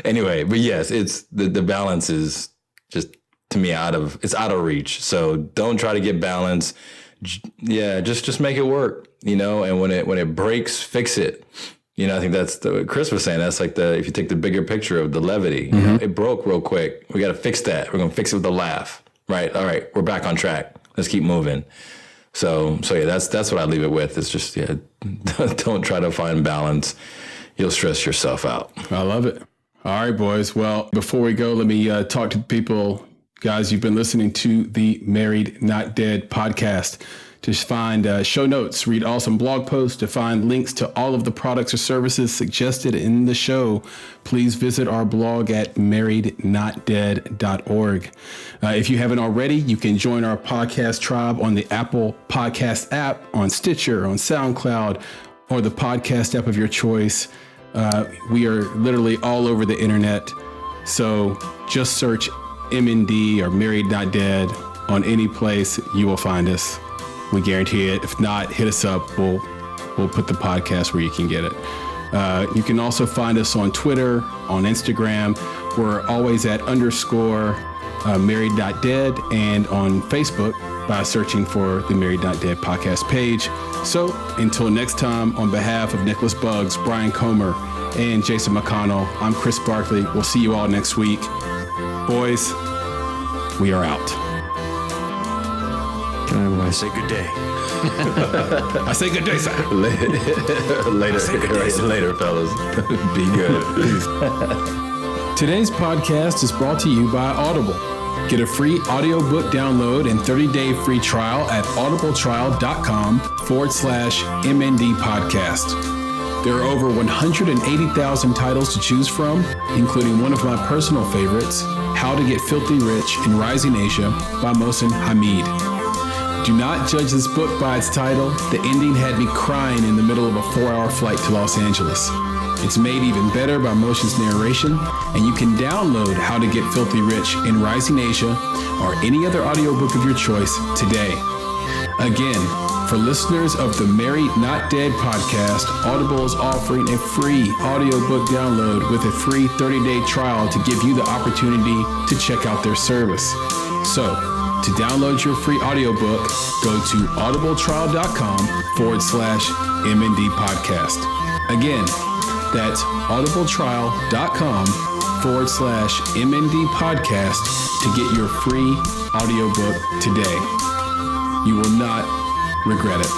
Anyway, but yes, it's the balance is just, to me, out of reach. So don't try to get balance. Yeah, just make it work, and when it breaks, fix it. I think that's what Chris was saying. That's like if you take the bigger picture of the levity, it broke real quick. We got to fix that. We're going to fix it with a laugh, right? All right, we're back on track. Let's keep moving. So yeah, that's what I leave it with. It's just, don't try to find balance. You'll stress yourself out. I love it. All right, boys. Well, before we go, let me talk to people. Guys, you've been listening to the Married Not Dead podcast. To find show notes, read awesome blog posts, to find links to all of the products or services suggested in the show, please visit our blog at marriednotdead.org. If you haven't already, you can join our podcast tribe on the Apple Podcast app, on Stitcher, on SoundCloud, or the podcast app of your choice. We are literally all over the internet. So just search MND or Married Not Dead on any place. You will find us. We guarantee it. If not, hit us up. We'll put the podcast where you can get it. You can also find us on Twitter, on Instagram. We're always at _Married.Dead, and on Facebook by searching for the Married Not Dead podcast page. So until next time, on behalf of Nicholas Buggs, Brian Comer, and Jason McConnell, I'm Chris Barkley. We'll see you all next week. Boys, we are out. I say good day. I say good day, sir. Later, fellas. Be good. Today's podcast is brought to you by Audible. Get a free audiobook download and 30-day free trial at audibletrial.com/MND podcast. There are over 180,000 titles to choose from, including one of my personal favorites, How to Get Filthy Rich in Rising Asia by Mohsin Hamid. Do not judge this book by its title. The ending had me crying in the middle of a 4-hour flight to Los Angeles. It's made even better by Mohsin's narration, and you can download How to Get Filthy Rich in Rising Asia or any other audiobook of your choice today. Again, for listeners of the Married Not Dead podcast, Audible is offering a free audiobook download with a free 30-day trial to give you the opportunity to check out their service. So, To download your free audiobook, go to audibletrial.com/MND podcast. Again, that's audibletrial.com/MND podcast to get your free audiobook today. You will not regret it.